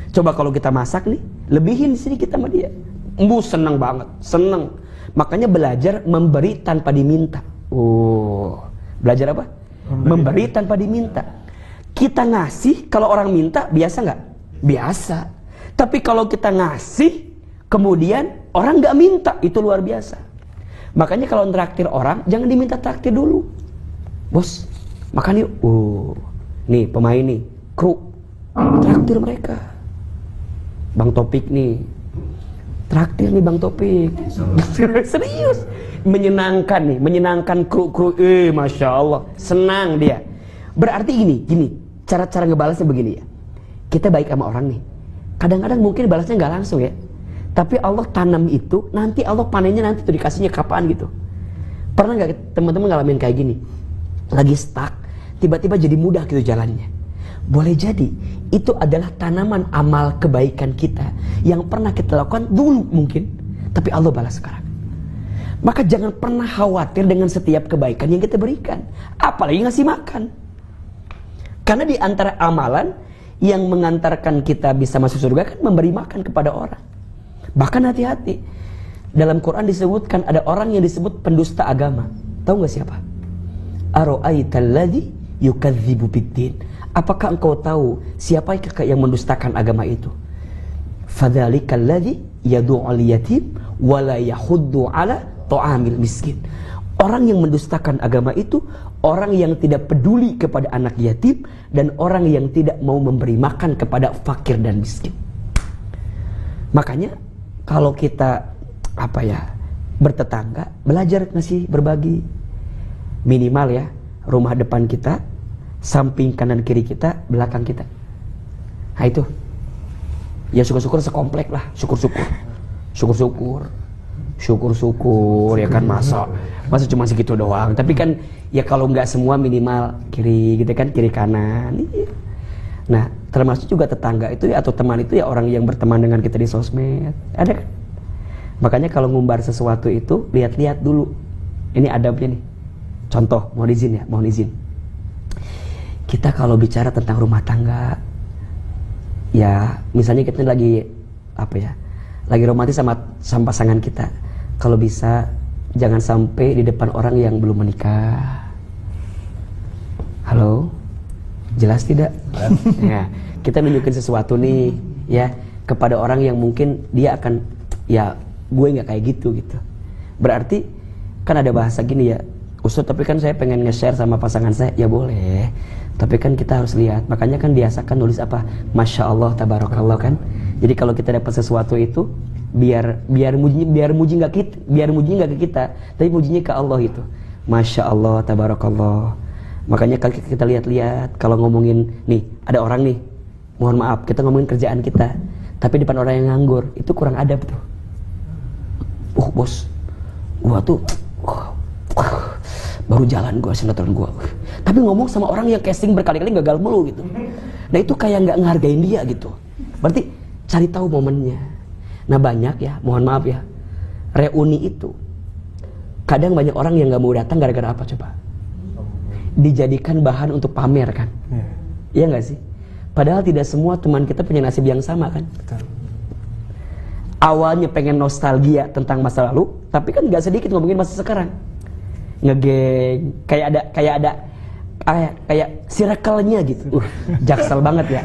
Coba kalau kita masak nih, lebihin di sini kita sama dia, seneng banget, seneng. Makanya belajar memberi tanpa diminta. Belajar apa? Memberi tanpa diminta. Kita ngasih, kalau orang minta, biasa nggak? Biasa. Tapi kalau kita ngasih, kemudian orang nggak minta, itu luar biasa. Makanya kalau traktir orang, jangan diminta traktir dulu. Bos, makan yuk. Nih pemain nih, kru, traktir mereka. Bang Topik nih, traktir nih Bang Topik. Serius. Menyenangkan kru-kru. Masya Allah, senang dia. Berarti gini, cara ngebalasnya begini ya. Kita baik sama orang nih, kadang-kadang mungkin balasnya nggak langsung ya, tapi Allah tanam itu, nanti Allah panennya nanti tuh dikasihnya kapan gitu. Pernah nggak teman-teman ngalamin kayak gini? Lagi stuck, tiba-tiba jadi mudah gitu jalannya. Boleh jadi itu adalah tanaman amal kebaikan kita yang pernah kita lakukan dulu mungkin, tapi Allah balas sekarang. Maka jangan pernah khawatir dengan setiap kebaikan yang kita berikan, apalagi ngasih makan. Karena di antara amalan yang mengantarkan kita bisa masuk surga kan memberi makan kepada orang. Bahkan hati-hati, dalam Quran disebutkan ada orang yang disebut pendusta agama. Tahu nggak siapa? Ara'aital ladzi yukadzibu biddin. Apakah engkau tahu siapa yang mendustakan agama itu? Fadzalikal ladzi yad'ul yatim wa la yahuddu ala ta'amil miskin. Orang yang mendustakan agama itu orang yang tidak peduli kepada anak yatim dan orang yang tidak mau memberi makan kepada fakir dan miskin. Makanya kalau kita bertetangga, belajar ngasih berbagi. Minimal ya, rumah depan kita, samping kanan kiri kita, belakang kita. Nah itu. Ya syukur-syukur sekomplek lah, syukur-syukur ya kan, masa cuma segitu doang. Tapi kan ya kalau nggak semua minimal kiri gitu kan, kiri kanan. Nah termasuk juga tetangga itu ya, atau teman itu ya orang yang berteman dengan kita di sosmed, ada kan? Makanya kalau ngumbar sesuatu itu lihat-lihat dulu, ini adabnya nih. Contoh, mohon izin kita kalau bicara tentang rumah tangga, ya misalnya kita lagi lagi romantis sama pasangan kita, kalau bisa jangan sampai di depan orang yang belum menikah. Halo, jelas tidak? Ya, kita nunjukin sesuatu nih ya kepada orang yang mungkin dia akan, ya gue nggak kayak gitu. Berarti kan ada bahasa gini ya, Ustaz tapi kan saya pengen nge-share sama pasangan saya. Ya boleh, tapi kan kita harus lihat. Makanya kan biasakan nulis apa? Masya Allah, tabarakallah kan. Jadi kalau kita dapat sesuatu itu, Biar muji nggak ke kita, tapi mujinya ke Allah itu. Masya Allah, tabarakallah. Makanya kalau kita lihat-lihat, kalau ngomongin nih, ada orang nih, mohon maaf, kita ngomongin kerjaan kita, tapi depan orang yang nganggur, itu kurang adab tuh. Bos, gua tuh baru jalan gua sinetron gua, tapi ngomong sama orang yang casting berkali-kali gagal mulu gitu. Nah itu kayak nggak ngehargain dia gitu. Berarti cari tahu momennya. Nah banyak ya, mohon maaf ya, reuni itu kadang banyak orang yang nggak mau datang gara-gara apa coba? Dijadikan bahan untuk pamer kan? Iya nggak sih? Padahal tidak semua teman kita punya nasib yang sama kan? Betul. Awalnya pengen nostalgia tentang masa lalu, tapi kan nggak sedikit ngomongin masa sekarang. Ngegeng, kayak circle-nya gitu. Jaksel banget ya.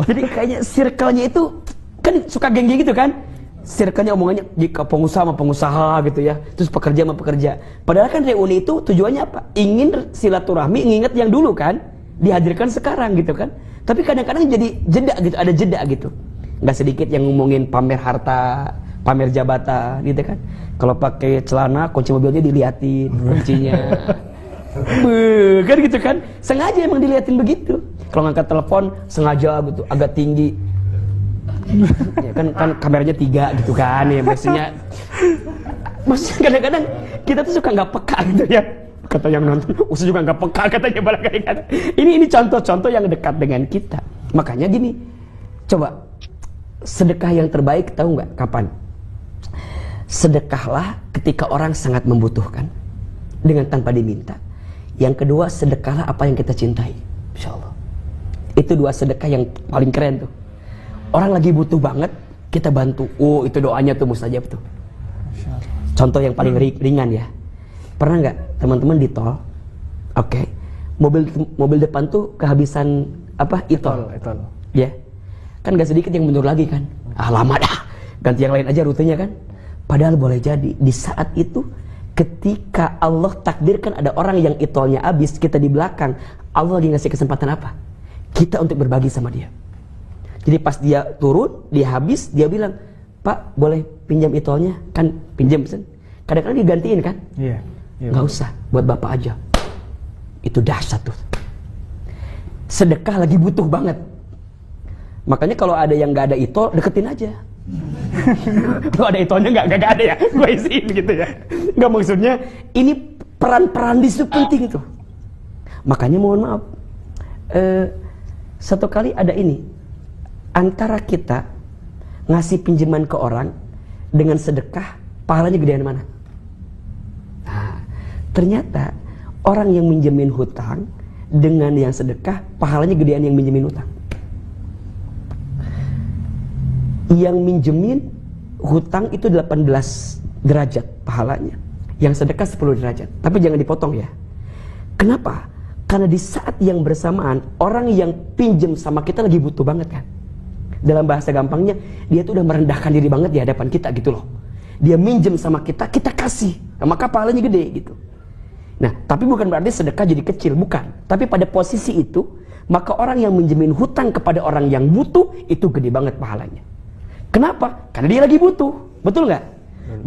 Jadi kayaknya circle-nya itu kan suka geng-geng gitu kan? Circle-nya omongannya jika pengusaha sama pengusaha gitu ya, terus pekerja sama pekerja. Padahal kan reuni itu tujuannya apa? Ingin silaturahmi, nginget yang dulu kan, dihadirkan sekarang gitu kan. Tapi kadang-kadang jadi jeda gitu, ada jeda gitu. Nggak sedikit yang ngomongin pamer harta, pamer jabatan gitu kan. Kalau pakai celana, kunci mobilnya diliatin, kuncinya. Kan gitu kan. Sengaja emang diliatin begitu. Kalau ngangkat telepon sengaja gitu, agak tinggi. Ya kan kameranya 3 gitu kan ya, maksudnya kadang-kadang kita tuh suka nggak peka gitu ya, kata yang nonton Ustaz juga nggak peka katanya barangkali kan. Ini contoh-contoh yang dekat dengan kita. Makanya gini, coba sedekah yang terbaik tahu nggak kapan? Sedekahlah ketika orang sangat membutuhkan dengan tanpa diminta. Yang kedua, sedekahlah apa yang kita cintai. Insya Allah itu 2 sedekah yang paling keren tuh. Orang lagi butuh banget, kita bantu. Oh, itu doanya tuh mustajab tuh. Contoh yang paling ringan ya. Pernah nggak teman-teman di tol? Oke. Mobil depan tuh kehabisan apa? Itol. Ya. Kan gak sedikit yang mundur lagi kan. Ah, lama dah. Ganti yang lain aja rutenya kan. Padahal boleh jadi di saat itu ketika Allah takdirkan ada orang yang itolnya habis, kita di belakang, Allah lagi ngasih kesempatan apa? Kita untuk berbagi sama dia. Jadi pas dia turun, dia habis, dia bilang, Pak boleh pinjam itolnya? Kan pinjam kan? Kadang-kadang digantiin kan? Iya. Gak usah, buat bapak aja. Itu dahsyat tuh. Sedekah lagi butuh banget. Makanya kalau ada yang gak ada itol, deketin aja. Kalau ada itolnya gak ada ya, gue isiin gitu ya. Gak, maksudnya ini peran-peran di situ penting tuh. Makanya mohon maaf, satu kali ada ini, antara kita ngasih pinjaman ke orang dengan sedekah, pahalanya gedean mana? Nah, ternyata orang yang minjemin hutang dengan yang sedekah, pahalanya gedean yang minjemin hutang. Yang minjemin hutang itu 18 derajat pahalanya, yang sedekah 10 derajat. Tapi jangan dipotong ya. Kenapa? Karena di saat yang bersamaan, orang yang pinjem sama kita lagi butuh banget kan. Dalam bahasa gampangnya, dia tuh udah merendahkan diri banget di hadapan kita gitu loh. Dia minjem sama kita, kita kasih, nah, maka pahalanya gede gitu. Nah, tapi bukan berarti sedekah jadi kecil, bukan. Tapi pada posisi itu, maka orang yang minjemin hutang kepada orang yang butuh, itu gede banget pahalanya. Kenapa? Karena dia lagi butuh, betul nggak?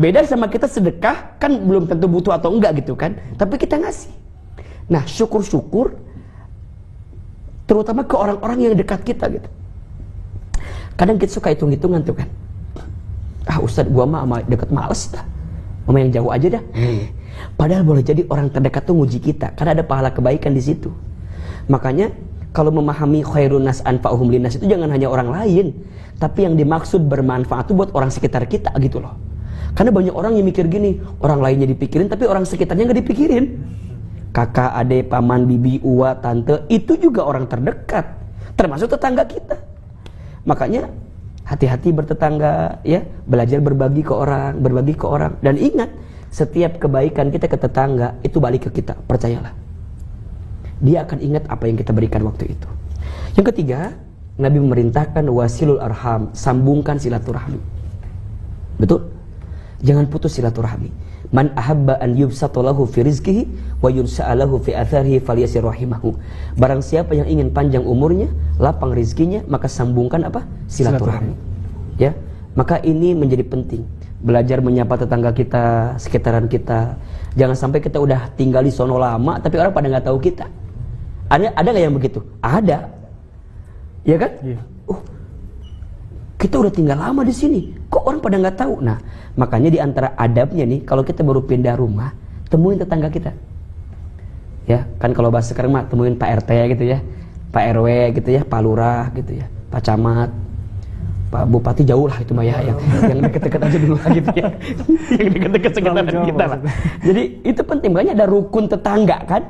Beda sama kita sedekah, kan belum tentu butuh atau enggak gitu kan. Tapi kita ngasih. Nah, syukur-syukur, terutama ke orang-orang yang dekat kita gitu. Kadang kita suka hitung-hitungan tuh kan. Ah Ustadz, gua mah sama deket males dah, sama yang jauh aja dah. Padahal boleh jadi orang terdekat tuh nguji kita, karena ada pahala kebaikan di situ. Makanya kalau memahami khairun nas anfa'uhum linnas itu jangan hanya orang lain, tapi yang dimaksud bermanfaat itu buat orang sekitar kita gitu loh. Karena banyak orang yang mikir gini, orang lainnya dipikirin tapi orang sekitarnya nggak dipikirin. Kakak, adik, paman, bibi, uwa, tante, itu juga orang terdekat, termasuk tetangga kita. Makanya hati-hati bertetangga ya, belajar berbagi ke orang, dan ingat, setiap kebaikan kita ke tetangga itu balik ke kita, percayalah. Dia akan ingat apa yang kita berikan waktu itu. Yang ketiga, Nabi memerintahkan wasilul arham, sambungkan silaturahmi. Betul? Jangan putus silaturahmi. Man ahabba an yubsata lahu fi rizqihi wa yunsa'a lahu fi atharihi falyasir rahimahu. Barang siapa yang ingin panjang umurnya, lapang rizkinya, maka sambungkan apa? Silaturahmi. Ya. Maka ini menjadi penting. Belajar menyapa tetangga kita, sekitaran kita. Jangan sampai kita udah tinggal di sono lama, tapi orang pada nggak tahu kita. Ada nggak yang begitu? Ada. Ya kan? Iya. Kita udah tinggal lama di sini, kok orang pada nggak tahu? Nah, makanya di antara adabnya nih, kalau kita baru pindah rumah, temuin tetangga kita. Ya, kan kalau bahasa sekarang mah temuin Pak RT gitu ya, Pak RW gitu ya, Pak Lurah gitu ya, Pak Camat, Pak Bupati jauh lah itu mah ya, yang deket-deket aja dulu lah gitu ya, yang deket-deket sekitaran kita lah. Jadi itu penting, makanya ada rukun tetangga kan,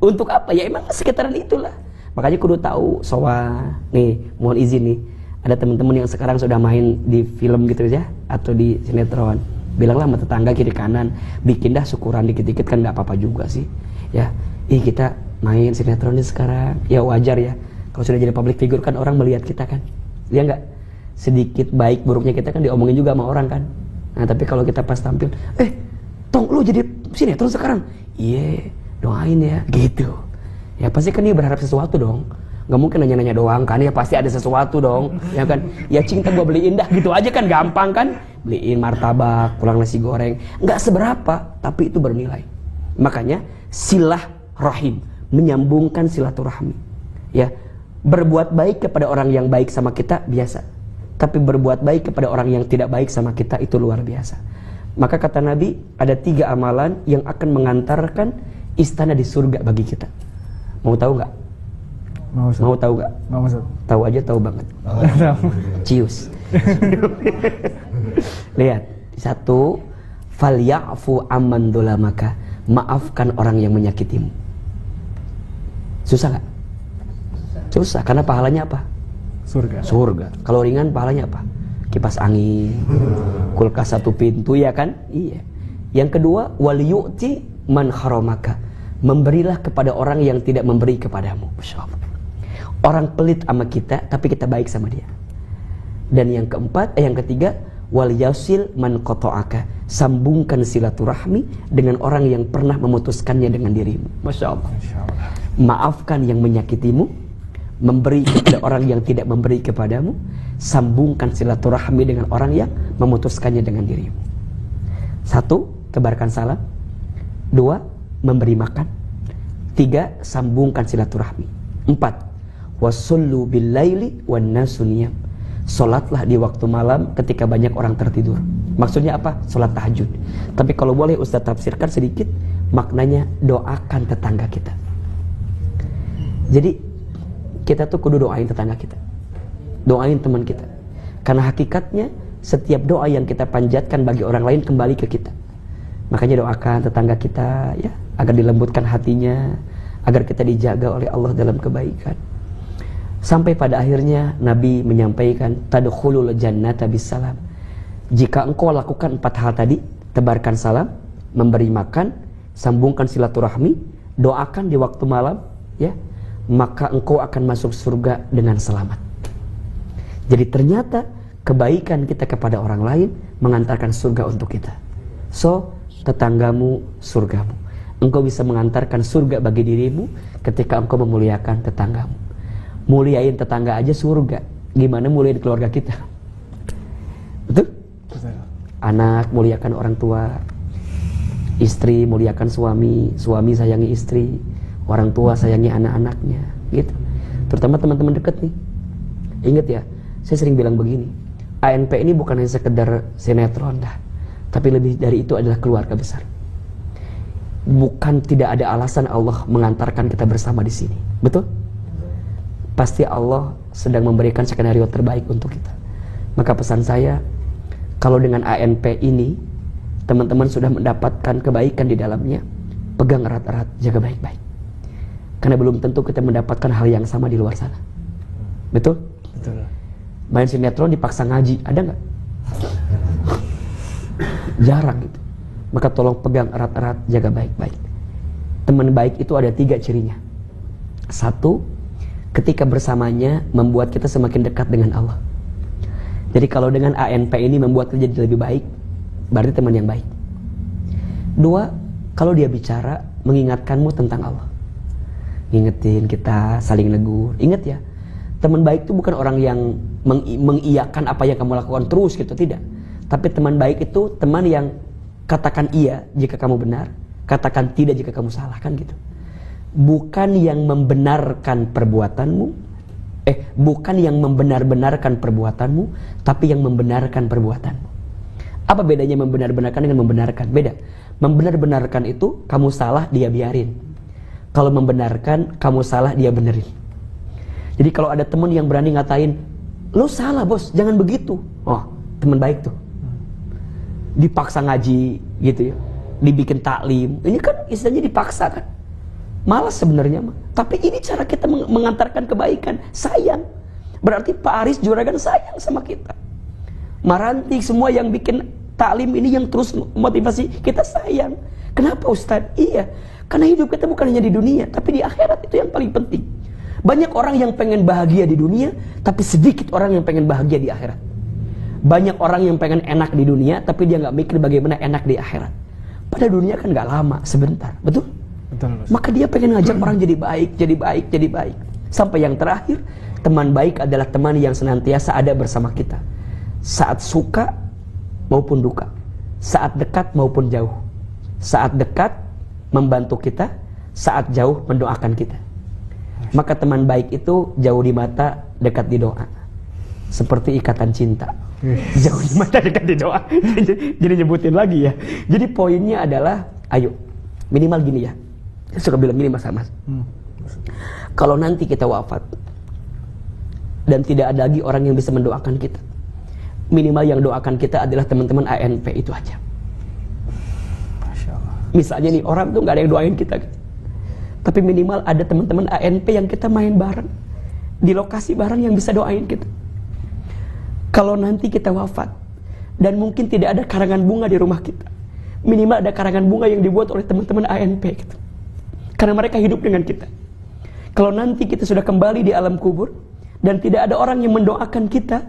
untuk apa? Ya emang sekitaran itulah. Makanya kudu tahu, nih mohon izin nih, ada teman-teman yang sekarang sudah main di film gitu ya, atau di sinetron, bilanglah sama tetangga kiri kanan, bikin dah syukuran dikit-dikit kan nggak apa-apa juga sih, ya. Kita main sinetron ini sekarang, ya wajar ya. Kalau sudah jadi public figure kan orang melihat kita kan, ya nggak? Sedikit baik buruknya kita kan diomongin juga sama orang kan. Nah tapi kalau kita pas tampil, Tong lu jadi sinetron sekarang, iya doain ya, gitu. Ya pasti kan dia berharap sesuatu dong. Nggak mungkin nanya-nanya doang kan, ya pasti ada sesuatu dong, ya kan? Ya cinta gua beliin dah, gitu aja kan gampang kan? Beliin martabak, pulang nasi goreng, nggak seberapa, tapi itu bernilai. Makanya silah rahim, menyambungkan silaturahmi. Ya, berbuat baik kepada orang yang baik sama kita biasa, tapi berbuat baik kepada orang yang tidak baik sama kita itu luar biasa. Maka kata Nabi, ada 3 amalan yang akan mengantarkan istana di surga bagi kita. Mau tahu nggak? Mau tahu nggak? Mau Ustaz. Tahu aja, tahu banget. Cius. Lihat, 1, falyafu amman dolamaka, maafkan orang yang menyakitimu. Susah nggak? Susah, karena pahalanya apa? Surga. Kalau ringan pahalanya apa? Kipas angin, kulkas 1 pintu, ya kan? Iya. Yang kedua, wal yu'ti man haramaka, memberilah kepada orang yang tidak memberi kepadamu. Masya Allah. Orang pelit sama kita, tapi kita baik sama dia. Dan yang ketiga, wal yasil man qata'aka, sambungkan silaturahmi dengan orang yang pernah memutuskannya dengan dirimu. Masya Allah. Maafkan yang menyakitimu, memberi kepada orang yang tidak memberi kepadamu, sambungkan silaturahmi dengan orang yang memutuskannya dengan dirimu. 1, tebarkan salam. 2, memberi makan. 3, sambungkan silaturahmi. 4, wasallu bil laili wan nasu niyam, salatlah di waktu malam ketika banyak orang tertidur. Maksudnya apa? Salat tahajud. Tapi kalau boleh Ustaz tafsirkan sedikit, maknanya doakan tetangga kita. Jadi kita tuh kudu doain tetangga kita, doain teman kita, karena hakikatnya setiap doa yang kita panjatkan bagi orang lain kembali ke kita. Makanya doakan tetangga kita ya, agar dilembutkan hatinya, agar kita dijaga oleh Allah dalam kebaikan. Sampai pada akhirnya Nabi menyampaikan, tadkhulul jannata bisalam. Jika engkau lakukan 4 hal tadi, tebarkan salam, memberi makan, sambungkan silaturahmi, doakan di waktu malam, ya, maka engkau akan masuk surga dengan selamat. Jadi ternyata kebaikan kita kepada orang lain mengantarkan surga untuk kita. So, tetanggamu surgamu. Engkau bisa mengantarkan surga bagi dirimu ketika engkau memuliakan tetanggamu. Muliain tetangga aja surga, gimana muliain keluarga kita? Betul? Anak muliakan orang tua, istri muliakan suami, suami sayangi istri, orang tua sayangi anak-anaknya, gitu. Terutama teman-teman dekat nih. Ingat ya, saya sering bilang begini, ANP ini bukan hanya sekedar sinetron dah, tapi lebih dari itu adalah keluarga besar. Bukan tidak ada alasan Allah mengantarkan kita bersama di sini, betul? Pasti Allah sedang memberikan skenario terbaik untuk kita. Maka pesan saya, kalau dengan ANP ini teman-teman sudah mendapatkan kebaikan di dalamnya, pegang erat-erat, jaga baik-baik. Karena belum tentu kita mendapatkan hal yang sama di luar sana. Betul? Betul. Main sinetron dipaksa ngaji, ada nggak? Jarang gitu. Maka tolong pegang erat-erat, jaga baik-baik. Teman baik itu ada 3 cirinya. 1, ketika bersamanya membuat kita semakin dekat dengan Allah. Jadi kalau dengan ANP ini membuat kita jadi lebih baik, berarti teman yang baik. 2, kalau dia bicara mengingatkanmu tentang Allah, ngingetin kita, saling negur. Ingat ya, Teman baik itu bukan orang yang mengiyakan apa yang kamu lakukan terus gitu, tidak. Tapi teman baik itu teman yang katakan iya jika kamu benar, katakan tidak jika kamu salah, kan gitu. Bukan yang membenarkan perbuatanmu, bukan yang membenar-benarkan perbuatanmu, tapi yang membenarkan perbuatanmu. Apa bedanya membenar-benarkan dengan membenarkan? Beda. Membenar-benarkan itu kamu salah, dia biarin. Kalau membenarkan, kamu salah, dia benerin. Jadi kalau ada teman yang berani ngatain, lo salah bos, jangan begitu. Oh, teman baik tuh. Dipaksa ngaji gitu ya, dibikin taklim. Ini kan istilahnya dipaksa kan. Malas sebenarnya mah. Tapi ini cara kita mengantarkan kebaikan. Sayang. Berarti Pak Aris Juragan sayang sama kita. Maranti semua yang bikin taklim ini, yang terus motivasi kita, sayang. Kenapa Ustadz? Iya, karena hidup kita bukan hanya di dunia, tapi di akhirat itu yang paling penting. Banyak orang yang pengen bahagia di dunia, tapi sedikit orang yang pengen bahagia di akhirat. Banyak orang yang pengen enak di dunia, tapi dia nggak mikir bagaimana enak di akhirat. Pada dunia kan nggak lama, sebentar, betul? Betul. Maka dia pengen ngajak orang jadi baik, jadi baik, jadi baik. Sampai yang terakhir, teman baik adalah teman yang senantiasa ada bersama kita. Saat suka maupun duka, saat dekat maupun jauh. Saat dekat membantu kita, saat jauh mendoakan kita. Maka teman baik itu jauh di mata, dekat di doa. Seperti ikatan cinta. Jauh di mata, dekat di doa. Jadi nyebutin lagi ya. Jadi poinnya adalah, ayo minimal gini ya. Saya suka bilang gini mas. Kalau nanti kita wafat dan tidak ada lagi orang yang bisa mendoakan kita, minimal yang doakan kita adalah teman-teman ANP, itu aja. Misalnya nih, orang tuh gak ada yang doain kita, tapi minimal ada teman-teman ANP yang kita main bareng di lokasi bareng yang bisa doain kita. Kalau nanti kita wafat dan mungkin tidak ada karangan bunga di rumah kita, minimal ada karangan bunga yang dibuat oleh teman-teman ANP gitu. Karena mereka hidup dengan kita. Kalau nanti kita sudah kembali di alam kubur dan tidak ada orang yang mendoakan kita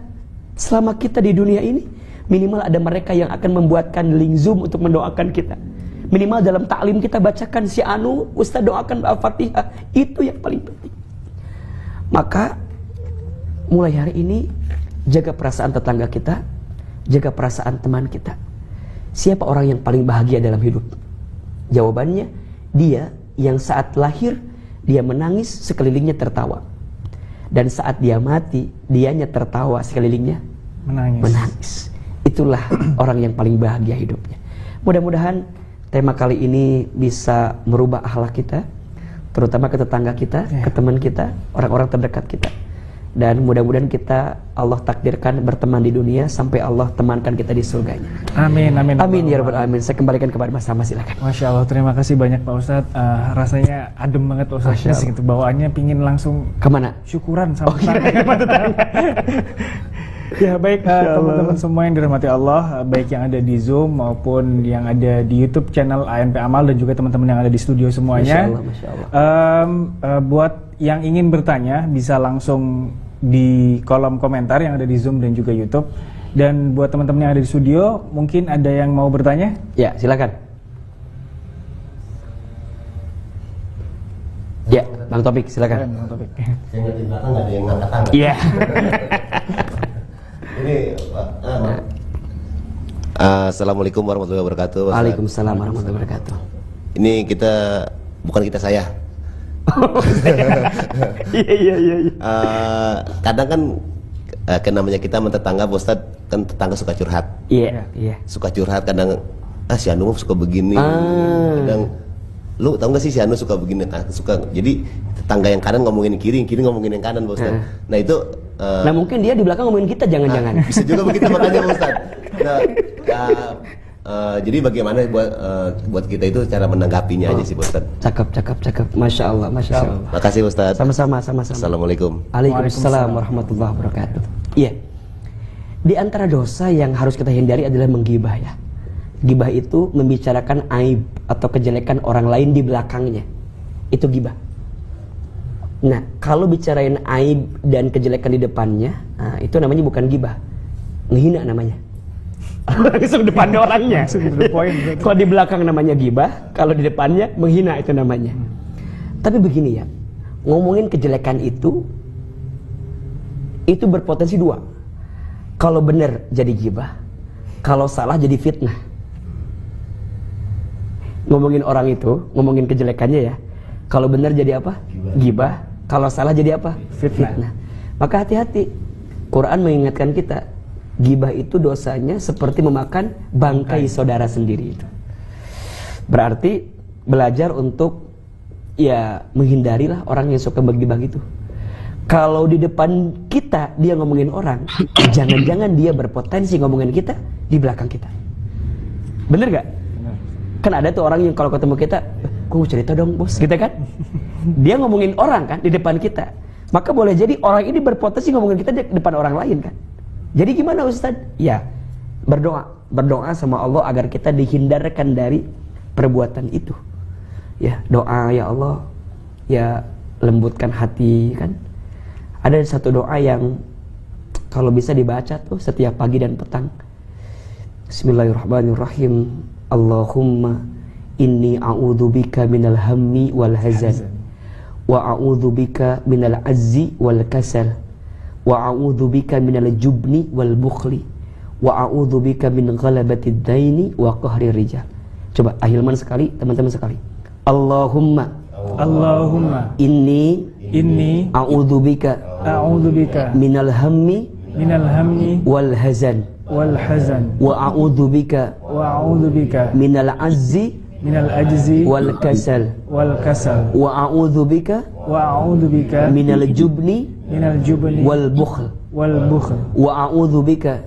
selama kita di dunia ini, minimal ada mereka yang akan membuatkan link Zoom untuk mendoakan kita. Minimal dalam taklim kita bacakan si Anu, Ustaz doakan Al-Fatihah. Itu yang paling penting. Maka mulai hari ini jaga perasaan tetangga kita, jaga perasaan teman kita. Siapa orang yang paling bahagia dalam hidup? Jawabannya, dia yang saat lahir dia menangis, sekelilingnya tertawa. Dan saat dia mati, dianya tertawa, sekelilingnya menangis. Itulah orang yang paling bahagia hidupnya. Mudah-mudahan tema kali ini bisa merubah akhlak kita, terutama ke tetangga kita, ke teman kita, orang-orang terdekat kita. Dan mudah-mudahan kita Allah takdirkan berteman di dunia sampai Allah temankan kita di surganya. Amin, amin. Amin ya rabbal alamin. Saya kembalikan kepada Mas Hama, silakan. Masya Allah, terima kasih banyak Pak Ustadz. Rasanya adem banget Pak Ustadz. Gitu, bawaannya pingin langsung kemana? Syukuran sama tetangga. Ya baik teman-teman semua yang dirahmati Allah, baik yang ada di Zoom maupun yang ada di YouTube channel ANP Amal dan juga teman-teman yang ada di studio semuanya. Masya Allah. Buat yang ingin bertanya bisa langsung di kolom komentar yang ada di Zoom dan juga YouTube. Dan buat teman-teman yang ada di studio, mungkin ada yang mau bertanya? Ya, silakan. Ya, Bang Topik, silakan. Bang Topik. Saya ingat di belakang nggak ada yang ngangkat tangan. Iya. Ini Assalamualaikum warahmatullahi wabarakatuh. Waalaikumsalam warahmatullahi wabarakatuh. Ini bukan kita saya. Iya. Kadang kan namanya kita tetangga, Pak Ustadz, kan tetangga suka curhat. Iya. Suka curhat kadang, si Anu suka begini. Kadang, lu tau gak sih si Anu suka begini? Suka. Jadi tetangga yang kanan ngomongin kiri ngomongin yang kanan, Pak Ustadz. Nah itu nah mungkin dia di belakang ngomongin kita, jangan-jangan. bisa juga begitu makanya Pak Ustadz. Nah, jadi bagaimana buat kita itu cara menanggapinya aja sih Pak Ustadz. Cakep. Masya Allah. Makasih Ustadz. Sama-sama. Assalamualaikum. Waalaikumsalam warahmatullahi wabarakatuh. Iya. Di antara dosa yang harus kita hindari adalah menggibah ya. Gibah itu membicarakan aib atau kejelekan orang lain di belakangnya. Itu gibah. Nah, kalau bicarain aib dan kejelekan di depannya, itu namanya bukan gibah. Ngehina namanya. Langsung depan orangnya. Kalau di belakang namanya gibah, kalau di depannya menghina itu namanya. Tapi begini ya, ngomongin kejelekan itu itu berpotensi dua. Kalau benar jadi ghibah, kalau salah jadi fitnah. Ngomongin orang itu, ngomongin kejelekannya ya. Kalau benar jadi apa? Ghibah. Kalau salah jadi apa? Fitnah. Maka hati-hati. Quran mengingatkan kita, ghibah itu dosanya seperti memakan bangkai saudara sendiri itu. Berarti belajar untuk ya menghindarilah orang yang suka beggibah gitu. Kalau di depan kita dia ngomongin orang, jangan-jangan dia berpotensi ngomongin kita di belakang kita. Bener gak? Kan ada tuh orang yang kalau ketemu kita, gue mau cerita dong bos, gitu kan? Dia ngomongin orang kan di depan kita. Maka boleh jadi orang ini berpotensi ngomongin kita di depan orang lain kan. Jadi gimana Ustaz? Ya berdoa sama Allah agar kita dihindarkan dari perbuatan itu. Ya doa, ya Allah, ya lembutkan hati kan. Ada satu doa yang kalau bisa dibaca tuh setiap pagi dan petang. Bismillahirrahmanirrahim. Allahumma inni a'udzubika minal hammi wal hazan wa a'udzubika minal azzi wal kasal wa a'udzubika minal jubni wal bukhli wa a'udzubika min ghalabatid daini wa qahrir rijal. Coba ahilman sekali, teman-teman sekali. Allahumma inni a'udzubika minal hammi wal hazan wa a'udzubika minal azzi wal kasal wa a'udzubika minal jubni wal bukhl wa a'udzubika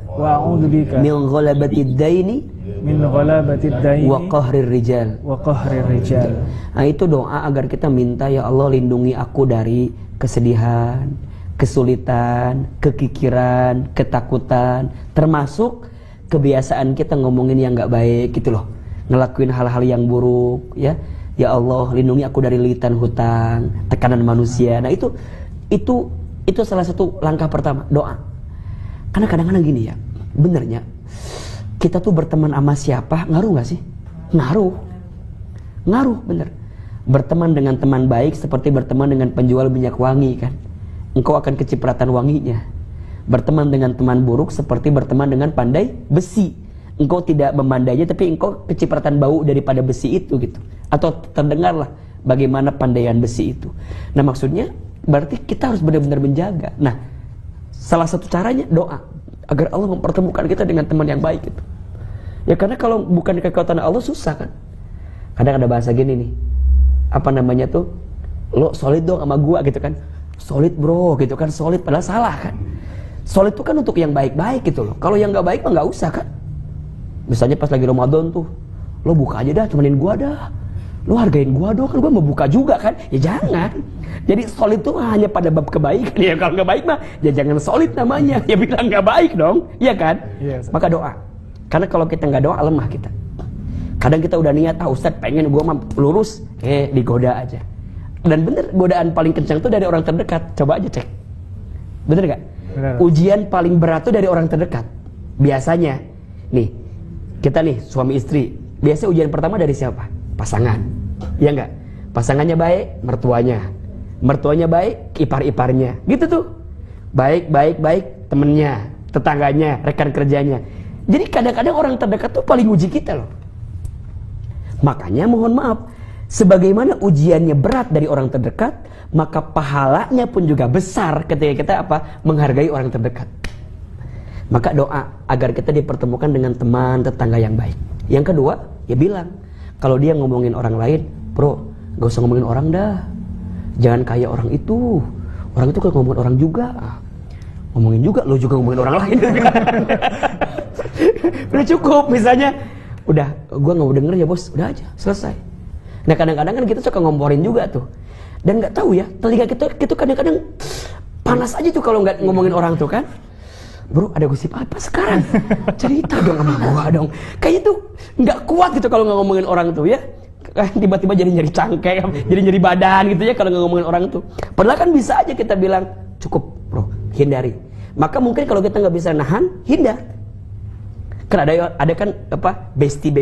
min ghalabatid daini wa qahrir rijal. Nah itu doa agar kita minta, ya Allah lindungi aku dari kesedihan, kesulitan, kekikiran, ketakutan, termasuk kebiasaan kita ngomongin yang gak baik gitu loh, ngelakuin hal-hal yang buruk ya. Ya Allah lindungi aku dari lilitan hutang, tekanan manusia. Nah itu salah satu langkah pertama, doa. Karena kadang-kadang gini ya, benernya kita tuh berteman sama siapa ngaruh gak sih? Ngaruh bener. Berteman dengan teman baik seperti berteman dengan penjual minyak wangi kan, engkau akan kecipratan wanginya. Berteman dengan teman buruk seperti berteman dengan pandai besi, engkau tidak memandainya tapi engkau kecipratan bau daripada besi itu gitu. Atau terdengarlah bagaimana pandaian besi itu. Nah maksudnya berarti kita harus benar-benar menjaga. Nah salah satu caranya doa agar Allah mempertemukan kita dengan teman yang baik gitu. Ya karena kalau bukan kekuatan Allah susah kan. Kadang ada bahasa gini nih, apa namanya tuh, lo solid dong sama gua gitu kan. Solid bro gitu kan, solid padahal salah kan. Solid tuh kan untuk yang baik-baik gitu loh. Kalau yang gak baik mah gak usah kan. Misalnya pas lagi Ramadan tuh, lo buka aja dah, temenin gua dah, lo hargain gua dong, kan gua mau buka juga kan. Ya jangan. Jadi solid tuh hanya pada bab kebaikan. Ya kalau gak baik mah ya jangan solid namanya. Ya bilang gak baik dong, iya kan? Yes. Maka doa. Karena kalau kita gak doa lemah kita. Kadang kita udah niat, Ustaz pengen gua mah lurus, digoda aja. Dan bener, godaan paling kencang tuh dari orang terdekat. Coba aja cek. Bener gak? Bener. Ujian paling berat tuh dari orang terdekat. Biasanya nih, kita nih suami istri, biasa ujian pertama dari siapa? Pasangan. Iya enggak? Pasangannya baik, mertuanya baik, ipar-iparnya. Gitu tuh. Baik, temennya, tetangganya, rekan kerjanya. Jadi kadang-kadang orang terdekat tuh paling uji kita loh. Makanya mohon maaf, sebagaimana ujiannya berat dari orang terdekat, maka pahalanya pun juga besar ketika kita menghargai orang terdekat. Maka doa agar kita dipertemukan dengan teman tetangga yang baik. Yang kedua, ya bilang, kalau dia ngomongin orang lain, bro, gak usah ngomongin orang dah, jangan kayak orang itu kan ngomongin orang juga, ngomongin juga, lo juga ngomongin orang lain. Udah cukup, misalnya, udah, gue gak mau denger ya bos, udah aja, selesai. Nah kadang-kadang kan kita suka ngomporin juga tuh, dan nggak tahu ya, telinga kita kadang-kadang panas aja tuh kalau nggak ngomongin orang tuh kan. Bro, ada gosip apa sekarang? Cerita dong sama gua dong. Kayaknya tuh nggak kuat gitu kalau nggak ngomongin orang tuh ya. Tiba-tiba jadi nyari cangkek, jadi nyari badan gitu ya kalau nggak ngomongin orang tuh. Padahal kan bisa aja kita bilang cukup bro, hindari. Maka mungkin kalau kita nggak bisa nahan, hindar. Kan ada kan bestie,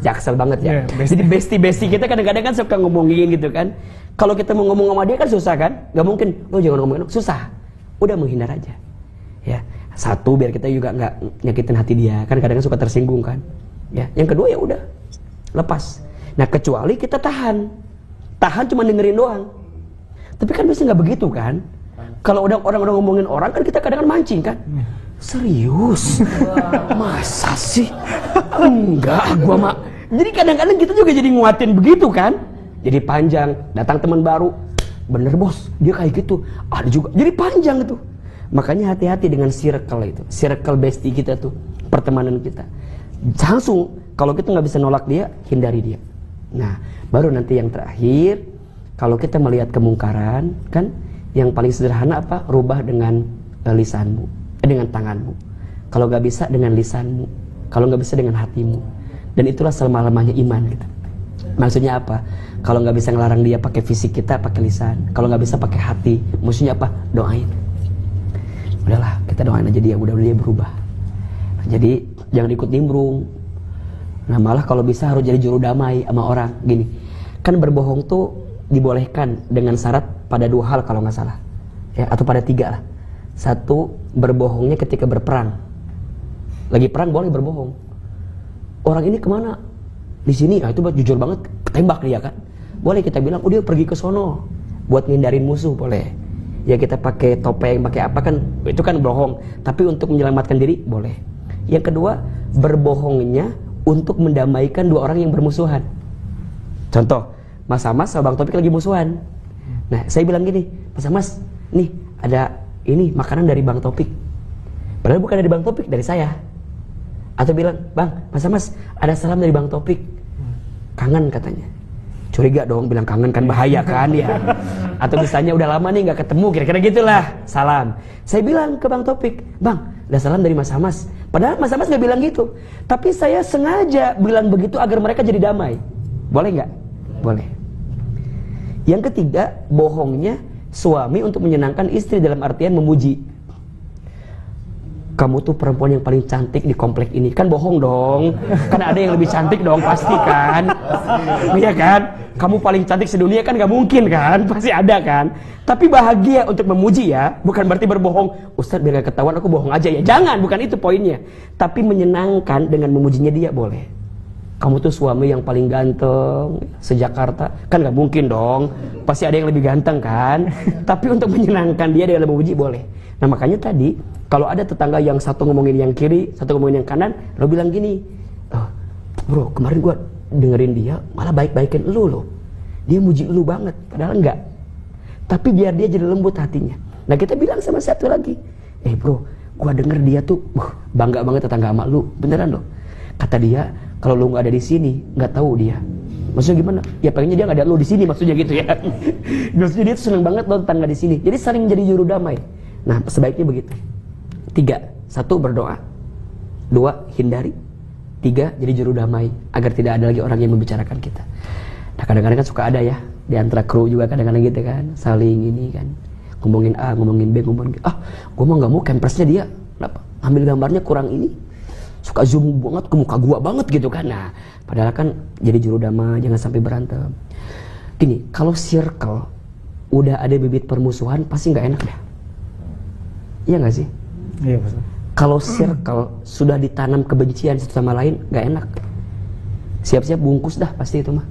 jaksel banget ya. Yeah, jadi bestie kita kadang-kadang kan suka ngomongin gitu kan. Kalau kita mau ngomong sama dia kan susah kan? Gak mungkin, lo jangan ngomongin, susah. udah menghindar aja. Ya, satu biar kita juga nggak nyakitin hati dia, kan kadang-kadang suka tersinggung kan. Ya, yang kedua ya udah lepas. Nah kecuali kita tahan cuma dengerin doang. Tapi kan biasanya nggak begitu kan. Kalau orang udah ngomongin orang kan kita kadang-kadang mancing kan. Serius? Masa sih? Enggak, gua mah. Jadi kadang-kadang kita juga jadi nguatin begitu kan. Jadi panjang, datang teman baru. Bener bos, dia kayak gitu. Ada juga, jadi panjang itu. Makanya hati-hati dengan circle itu. Circle bestie kita tuh, pertemanan kita. Langsung, kalau kita nggak bisa nolak dia, hindari dia. Nah, baru nanti yang terakhir, kalau kita melihat kemungkaran, kan yang paling sederhana apa? Rubah dengan lisanmu, dengan tanganmu. Kalau nggak bisa dengan lisanmu, kalau nggak bisa dengan hatimu. Dan itulah selemah-lemahnya iman gitu. Maksudnya apa? Kalau nggak bisa ngelarang dia pakai fisik kita, pakai lisan. Kalau nggak bisa pakai hati, maksudnya apa? Doain. Udahlah, kita doain aja dia, udah dia berubah. Nah, jadi jangan ikut nimbrung. Nah malah kalau bisa harus jadi juru damai sama orang. Gini, kan berbohong tuh dibolehkan dengan syarat pada 2 hal kalau nggak salah, ya, atau pada 3 lah. 1, berbohongnya ketika berperang. Lagi perang boleh berbohong. Orang ini kemana? Di sini, itu jujur banget, ketembak dia kan. Boleh kita bilang, dia pergi ke sono buat ngindarin musuh, boleh. Ya kita pakai topeng, pakai apa kan, itu kan bohong. Tapi untuk menyelamatkan diri, boleh. Yang kedua, berbohongnya untuk mendamaikan 2 orang yang bermusuhan. Contoh, Mas Amas sama Bang Topik lagi musuhan. Nah, saya bilang gini, Mas Amas, nih ada ini makanan dari Bang Topik. Padahal bukan dari Bang Topik, dari saya. Atau bilang, Bang, Mas Amas, ada salam dari Bang Topik. Kangen katanya. Curiga dong, bilang kangen kan bahaya kan ya. Atau misalnya udah lama nih nggak ketemu, kira-kira gitulah, salam. Saya bilang ke Bang Topik, Bang, ada salam dari Mas Amas. Padahal Mas Amas nggak bilang gitu. Tapi saya sengaja bilang begitu agar mereka jadi damai. Boleh nggak? Boleh. Yang ketiga, bohongnya suami untuk menyenangkan istri dalam artian memuji. Kamu tuh perempuan yang paling cantik di komplek ini. Kan bohong dong. Kan ada yang lebih cantik dong, pasti kan. Iya kan? Kamu paling cantik sedunia kan gak mungkin kan? Pasti ada kan? Tapi bahagia untuk memuji ya. Bukan berarti berbohong. Ustadz biar gak ketahuan aku bohong aja ya. Jangan, bukan itu poinnya. Tapi menyenangkan dengan memujinya dia boleh. Kamu tuh suami yang paling ganteng se-Jakarta. Kan gak mungkin dong. Pasti ada yang lebih ganteng kan? Tapi untuk menyenangkan dia dengan memuji boleh. Nah makanya tadi, kalau ada tetangga yang satu ngomongin yang kiri, satu ngomongin yang kanan, lo bilang gini, oh, bro kemarin gua dengerin dia malah baik-baikin lu loh. Dia muji lu banget, padahal enggak. Tapi biar dia jadi lembut hatinya. Nah kita bilang sama satu lagi, bro, gua denger dia tuh bangga banget tetangga sama lu, beneran loh. Kata dia, kalau lu nggak ada di sini, nggak tahu dia. Maksudnya gimana? Ya pengennya dia nggak ada lu di sini, maksudnya gitu ya. Maksudnya dia tuh seneng banget lo tetangga di sini. Jadi saling jadi juru damai. Nah sebaiknya begitu. 3, 1 berdoa, 2 hindari, 3 jadi juru damai agar tidak ada lagi orang yang membicarakan kita. Nah kadang-kadang kan suka ada ya di antara kru juga kadang-kadang gitu kan, saling ini kan, ngomongin A, ngomongin B, ngomongin gue mau nggak mau campersnya dia, kenapa? Ambil gambarnya kurang ini, suka zoom banget ke muka gua banget gitu kan. Nah padahal kan jadi juru damai, jangan sampai berantem. Gini, kalau circle udah ada bibit permusuhan pasti nggak enak deh. Iya nggak sih? Iya betul. Kalau circle sudah ditanam kebencian satu sama lain, nggak enak. Siap-siap bungkus dah pasti itu mah.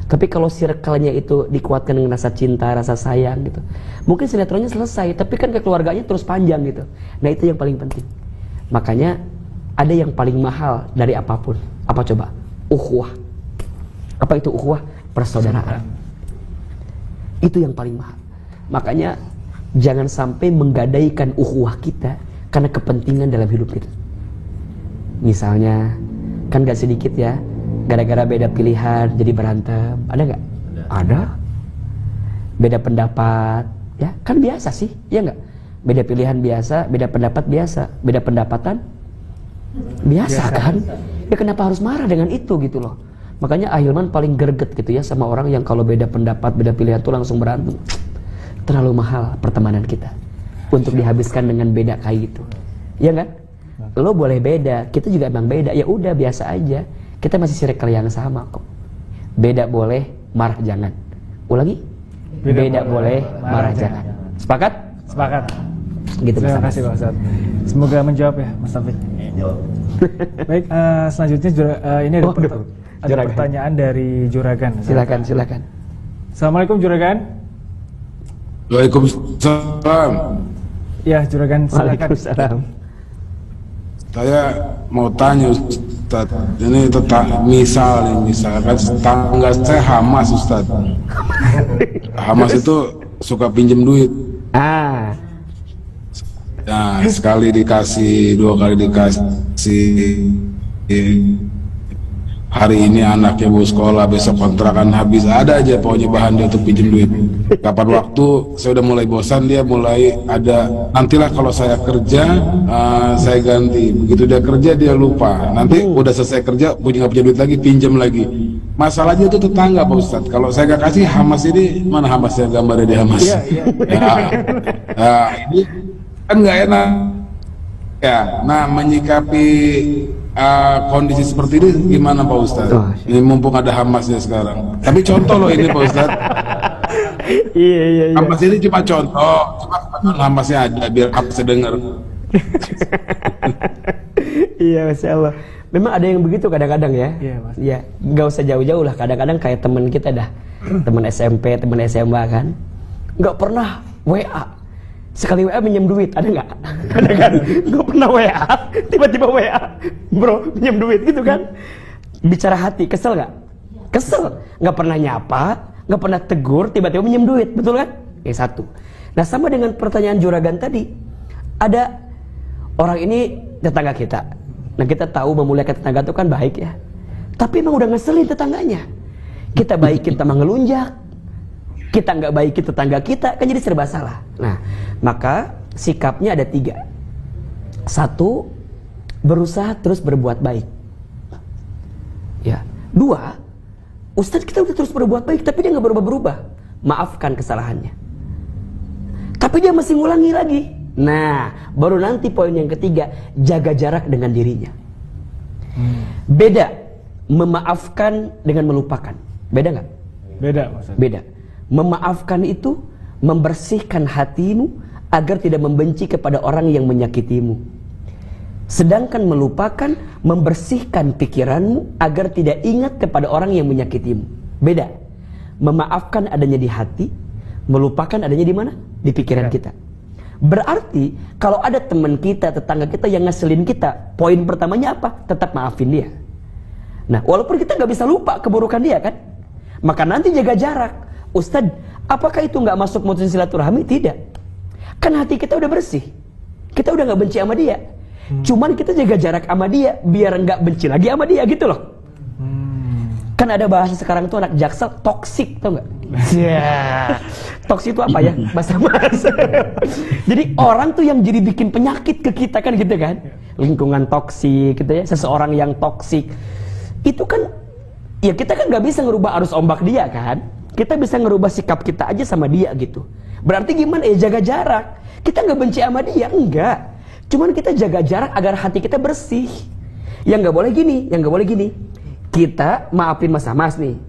Tapi kalau circle-nya itu dikuatkan dengan rasa cinta, rasa sayang gitu, mungkin sinetronnya selesai, tapi kan kekeluarganya terus panjang gitu. Nah itu yang paling penting. Makanya ada yang paling mahal dari apapun. Apa coba? Ukhuwah. Apa itu ukhuwah? Persaudaraan. Itu yang paling mahal. Makanya jangan sampai menggadaikan ukhuwah kita karena kepentingan dalam hidup kita. Misalnya, kan gak sedikit ya, gara-gara beda pilihan jadi berantem. Ada gak? Ada. Beda pendapat, ya kan biasa sih, ya gak? Beda pilihan biasa, beda pendapat biasa, beda pendapatan biasa kan? Ya kenapa harus marah dengan itu gitu loh? Makanya Ahilman paling greget gitu ya sama orang yang kalau beda pendapat, beda pilihan tuh langsung berantem. Terlalu mahal pertemanan kita untuk dihabiskan dengan beda kayak gitu, ya kan? Lo boleh beda, kita juga emang beda, ya udah biasa aja. Kita masih circle yang sama kok. Beda boleh, marah jangan. Ulangi, beda boleh, marah jangan. Sepakat? Sepakat. Gitu Mas Terima Abbas. kasih Pak Ustadz. Semoga menjawab ya Mas Taufik. Jawab. Baik, selanjutnya ini ada, Waduh, ada Juragan. pertanyaan dari Juragan. Silakan. Assalamualaikum Juragan. Waalaikumsalam. Ya Juragan, silakan. Waalaikumsalam. Saya mau tanya Ustaz, ini misalkan tetangga saya Hamas Ustaz. Hamas itu suka pinjem duit. Ah, Nah, sekali dikasih, 2 kali dikasih. Hari ini anaknya mau sekolah, besok kontrakan habis, ada aja pokoknya bahan dia untuk pinjem duit. Kapan waktu saya udah mulai bosan, dia mulai ada, nantilah kalau saya kerja saya ganti. Begitu dia kerja dia lupa, nanti udah selesai kerja nggak punya duit lagi, pinjam lagi. Masalahnya itu tetangga Pak Ustadz. Kalau saya nggak kasih, Hamas ini mana Hamasnya, gambarnya di Hamas. Iya. Ini kan nggak enak ya. Nah, menyikapi kondisi seperti ini gimana Pak Ustadz? Ini mumpung ada Hamasnya sekarang. Tapi contoh loh ini Pak Ustadz. iya. Hamas ini cuma contoh, cuma Hamasnya ada biar Hamasnya dengar. Iya, Masya Allah. Memang ada yang begitu kadang-kadang ya. Iya, Mas. Iya, nggak usah jauh-jauh lah. Kadang-kadang kayak teman kita dah, teman SMP, teman SMA kan, nggak pernah WA. Sekali WA minjem duit, ada nggak? Ada kan? Nggak pernah WA, tiba-tiba WA, bro minjem duit gitu kan? Bicara hati, kesel nggak? Kesel, nggak pernah nyapa, nggak pernah tegur, tiba-tiba minjem duit, betul kan? Yang satu. Nah sama dengan pertanyaan Juragan tadi, ada orang ini tetangga kita. Nah kita tahu memuliakan tetangga itu kan baik ya. Tapi emang udah ngeselin tetangganya. Kita baikin tambah ngelunjak. Kita nggak baikin tetangga kita, kan jadi serba salah. Nah, maka sikapnya ada 3. 1, berusaha terus berbuat baik. Ya. 2, Ustadz kita udah terus berbuat baik, tapi dia nggak berubah-berubah. Maafkan kesalahannya. Tapi dia masih ngulangi lagi. Nah, baru nanti poin yang ketiga, jaga jarak dengan dirinya. Beda memaafkan dengan melupakan. Beda nggak? Beda Mas. Beda. Memaafkan itu membersihkan hatimu agar tidak membenci kepada orang yang menyakitimu. Sedangkan melupakan membersihkan pikiranmu agar tidak ingat kepada orang yang menyakitimu. Beda. Memaafkan adanya di hati, melupakan adanya di mana? Di pikiran kita. Berarti kalau ada teman kita, tetangga kita yang ngeselin kita, poin pertamanya apa? Tetap maafin dia. Nah, walaupun kita nggak bisa lupa keburukan dia kan, maka nanti jaga jarak. Ustadz, apakah itu nggak masuk mutusin silaturahmi? Tidak. Kan hati kita udah bersih, kita udah nggak benci sama dia. Cuman kita jaga jarak sama dia biar nggak benci lagi sama dia gitu loh. Kan ada bahasa sekarang tuh anak jaksel toksik, tau nggak? Ya, toksik itu apa ya? Bahasa. Jadi orang tuh yang jadi bikin penyakit ke kita kan gitu kan? Lingkungan toksik gitu ya, seseorang yang toksik. Itu kan, ya kita kan nggak bisa ngerubah arus ombak dia kan? Kita bisa ngerubah sikap kita aja sama dia gitu. Berarti gimana? Ya jaga jarak. Kita nggak benci sama dia, enggak. Cuman kita jaga jarak agar hati kita bersih. Yang nggak boleh gini, Kita maafin Mas Hamas nih.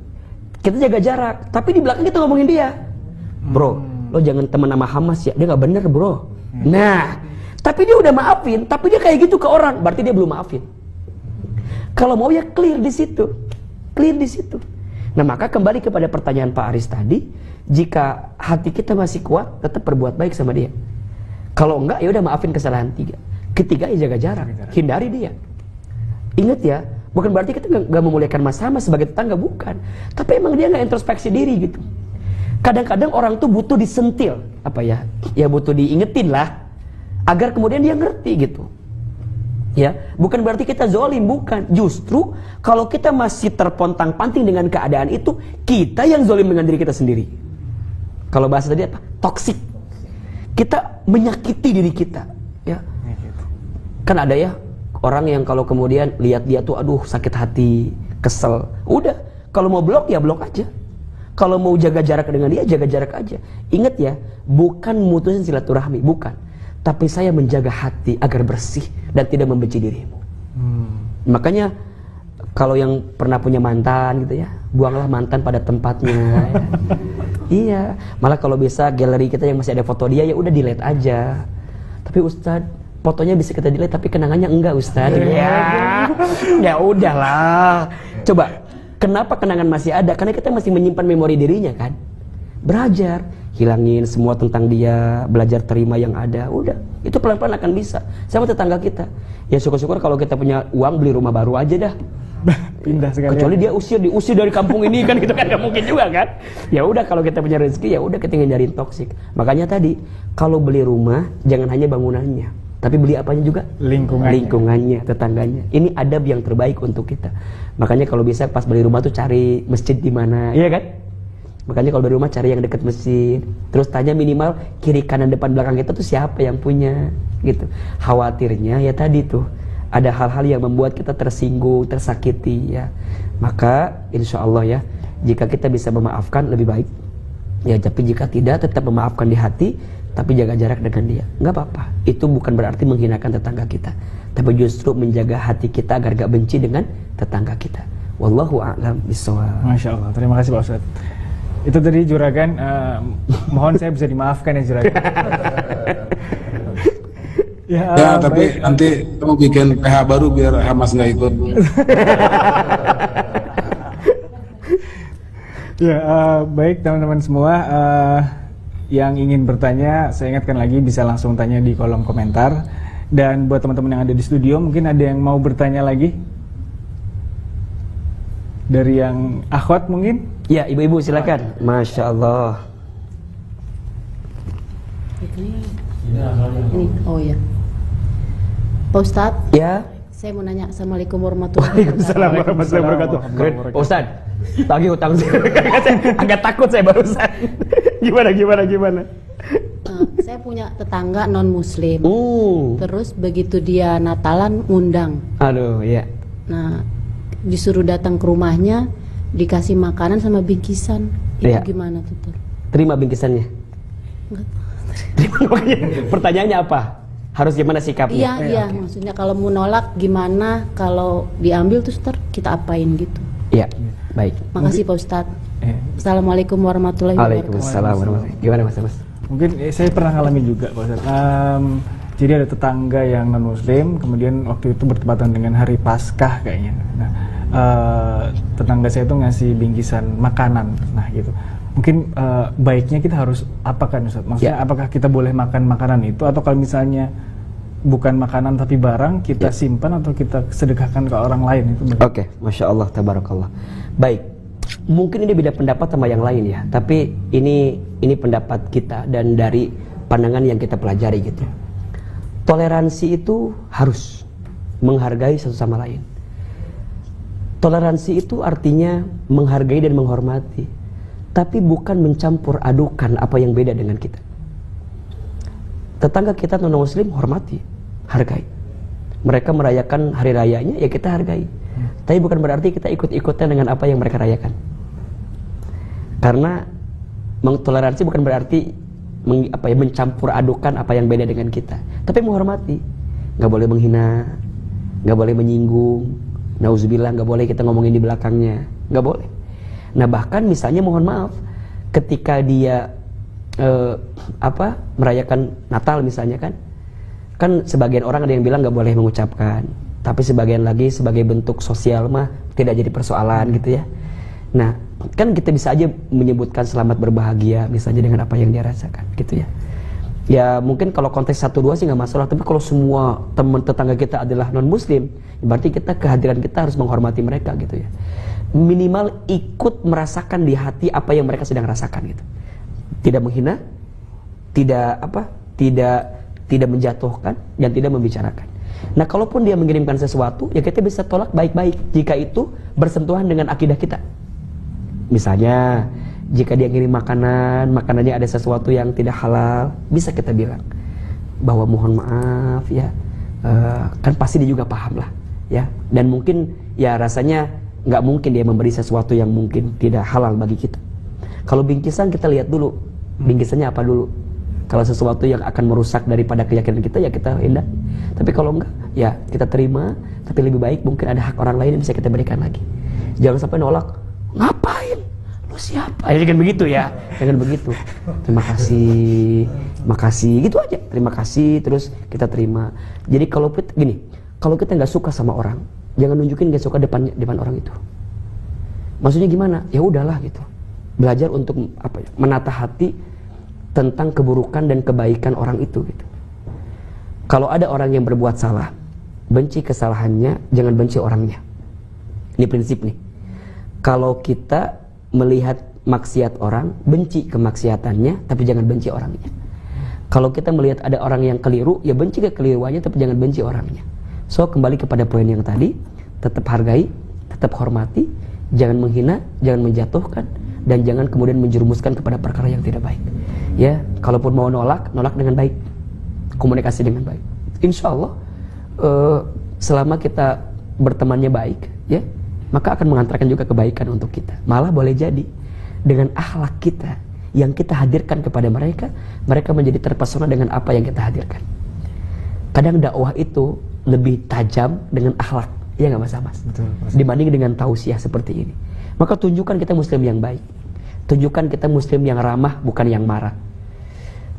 Kita jaga jarak, tapi di belakang kita ngomongin dia. Bro, lo jangan teman sama Hamas ya, dia nggak bener bro. Nah, tapi dia udah maafin, tapi dia kayak gitu ke orang, berarti dia belum maafin. Kalau mau ya clear di situ. Nah maka kembali kepada pertanyaan Pak Aris tadi, jika hati kita masih kuat, tetap berbuat baik sama dia. Kalau enggak, ya udah maafin kesalahan 3. Ketiga, ya jaga jarak, hindari dia. Ingat ya, bukan berarti kita nggak memuliakan Mas Hamas sebagai tetangga, bukan. Tapi emang dia nggak introspeksi diri gitu. Kadang-kadang orang tuh butuh disentil, ya butuh diingetin lah, agar kemudian dia ngerti gitu. Ya, bukan berarti kita zolim, bukan. Justru kalau kita masih terpontang-panting dengan keadaan itu, kita yang zolim dengan diri kita sendiri. Kalau bahasa tadi apa? Toksik. Kita menyakiti diri kita. Ya. Kan ada ya orang yang kalau kemudian lihat dia tuh, aduh sakit hati, kesel. Udah, kalau mau blok ya blok aja. Kalau mau jaga jarak dengan dia, jaga jarak aja. Ingat ya, bukan mutusin silaturahmi, bukan. Tapi saya menjaga hati agar bersih dan tidak membenci dirimu. Makanya kalau yang pernah punya mantan gitu ya, buanglah mantan pada tempatnya. Ya. Iya. Malah kalau bisa galeri kita yang masih ada foto dia, ya udah delete aja. Tapi Ustadz, fotonya bisa kita delete tapi kenangannya enggak Ustadz. Ya udahlah. Coba, kenapa kenangan masih ada? Karena kita masih menyimpan memori dirinya kan. Belajar, hilangin semua tentang dia, belajar terima yang ada. Udah, itu pelan-pelan akan bisa. Sama tetangga kita. Ya syukur-syukur kalau kita punya uang beli rumah baru aja dah. Pindah sekali. Kecuali dia diusir dari kampung ini kan, gitu kan nggak mungkin juga kan. Ya udah, kalau kita punya rezeki ya udah kita hindarin toksik. Makanya tadi kalau beli rumah jangan hanya bangunannya, tapi beli apanya juga? Lingkungannya, tetangganya. Ini adab yang terbaik untuk kita. Makanya kalau bisa pas beli rumah tuh cari masjid di mana, iya kan? Makanya kalau beli rumah cari yang dekat masjid. Terus tanya minimal kiri kanan depan belakang kita tuh siapa yang punya, gitu. Khawatirnya ya tadi tuh ada hal-hal yang membuat kita tersinggung, tersakiti ya. Maka insya Allah ya, jika kita bisa memaafkan lebih baik. Ya, tapi jika tidak, tetap memaafkan di hati, tapi jaga jarak dengan dia. Nggak apa-apa. Itu bukan berarti menghinakan tetangga kita, tapi justru menjaga hati kita agar gak benci dengan tetangga kita. Wallahu a'lam bishawab. Masya Allah, terima kasih Pak Ustadz. Itu tadi Juragan, mohon saya bisa dimaafkan ya Juragan. Ya, tapi nanti kamu bikin PH baru biar Hamas nggak ikut. Ya, baik teman-teman semua, yang ingin bertanya, saya ingatkan lagi bisa langsung tanya di kolom komentar. Dan buat teman-teman yang ada di studio, mungkin ada yang mau bertanya lagi? Dari yang akhwat mungkin? Ya, ibu-ibu silakan. Masya Allah. Ini, oh ya, Pak Ustadz. Ya. Saya mau nanya. Assalamualaikum warahmatullahi wabarakatuh. Waalaikumsalam warahmatullahi wabarakatuh. Keren. Pak Ustadz, tagih utang saya. Agak takut saya barusan. Gimana? Saya punya tetangga non Muslim. Terus begitu dia Natalan ngundang. Aduh, ya. Nah, disuruh datang ke rumahnya, dikasih makanan sama bingkisan. Itu Ya. gimana tuh? Tur? Terima bingkisannya. Enggak. Pertanyaannya apa? Harus gimana sikapnya? Iya, maksudnya kalau mau nolak gimana, kalau diambil terus kita apain gitu. Iya, baik. Makasih Pak Ustadz. Assalamualaikum warahmatullahi wabarakatuh. Waalaikumsalam warahmatullahi wabarakatuh. Gimana Mas? Mungkin saya pernah ngalamin juga Pak Ustadz. Jadi ada tetangga yang non Muslim, kemudian waktu itu bertepatan dengan hari Paskah kayaknya. Nah, tetangga saya itu ngasih bingkisan makanan, nah gitu. Mungkin baiknya kita harus apakan Ustadz? Maksudnya apakah kita boleh makan makanan itu, atau kalau misalnya bukan makanan tapi barang kita simpan atau kita sedekahkan ke orang lain itu? Oke, Masya Allah, tabarakallah. Baik, mungkin ini beda pendapat sama yang lain ya, tapi ini pendapat kita dan dari pandangan yang kita pelajari gitu. Toleransi itu harus menghargai satu sama lain. Toleransi itu artinya menghargai dan menghormati, tapi bukan mencampur adukan apa yang beda dengan kita. Tetangga kita non-muslim, hormati, hargai. Mereka merayakan hari rayanya, ya kita hargai. Tapi bukan berarti kita ikut-ikutan dengan apa yang mereka rayakan. Karena mengtoleransi bukan berarti mencampur adukan apa yang beda dengan kita, tapi menghormati. Nggak boleh menghina, nggak boleh menyinggung, nauzubillah, nggak boleh kita ngomongin di belakangnya, nggak boleh. Nah, bahkan misalnya mohon maaf ketika dia merayakan Natal misalnya kan sebagian orang ada yang bilang nggak boleh mengucapkan, tapi sebagian lagi sebagai bentuk sosial mah tidak jadi persoalan gitu ya. Nah, kan kita bisa aja menyebutkan selamat berbahagia misalnya dengan apa yang dia rasakan gitu ya. Ya mungkin kalau konteks 1-2 sih nggak masalah, tapi kalau semua teman tetangga kita adalah non muslim, berarti kehadiran kita harus menghormati mereka gitu ya. Minimal ikut merasakan di hati apa yang mereka sedang rasakan gitu. Tidak menghina, tidak menjatuhkan, dan tidak membicarakan. Nah, kalaupun dia mengirimkan sesuatu, ya kita bisa tolak baik-baik jika itu bersentuhan dengan akidah kita. Misalnya, jika dia ngirim makanannya ada sesuatu yang tidak halal, bisa kita bilang bahwa mohon maaf ya, kan pasti dia juga paham lah ya, dan mungkin ya rasanya nggak mungkin dia memberi sesuatu yang mungkin tidak halal bagi kita. Kalau bingkisan kita lihat dulu bingkisannya apa dulu. Kalau sesuatu yang akan merusak daripada keyakinan kita, ya kita hindari. Tapi kalau enggak, ya kita terima. Tapi lebih baik mungkin ada hak orang lain yang bisa kita berikan lagi. Jangan sampai nolak. Ngapain? Lu siapa? Ya kan begitu ya. Jangan begitu. Terima kasih, makasih gitu aja. Terima kasih terus kita terima. Jadi kalau kita nggak suka sama orang, jangan nunjukin nggak suka depan orang itu. Maksudnya gimana? Ya udahlah gitu. Belajar untuk menata hati tentang keburukan dan kebaikan orang itu gitu. Kalau ada orang yang berbuat salah, benci kesalahannya, jangan benci orangnya. Ini prinsip nih. Kalau kita melihat maksiat orang, benci kemaksiatannya, tapi jangan benci orangnya. Kalau kita melihat ada orang yang keliru, ya benci kekeliruannya, tapi jangan benci orangnya. So, kembali kepada poin yang tadi, tetap hargai, tetap hormati, jangan menghina, jangan menjatuhkan, dan jangan kemudian menjerumuskan kepada perkara yang tidak baik. Ya, kalaupun mau nolak dengan baik, komunikasi dengan baik. Insya Allah, selama kita bertemannya baik, ya, maka akan mengantarkan juga kebaikan untuk kita. Malah boleh jadi dengan akhlak kita yang kita hadirkan kepada mereka, mereka menjadi terpesona dengan apa yang kita hadirkan. Kadang dakwah itu lebih tajam dengan akhlak, ya nggak mas? Betul, dibanding dengan tausiah seperti ini. Maka tunjukkan kita muslim yang baik, tunjukkan kita muslim yang ramah bukan yang marah,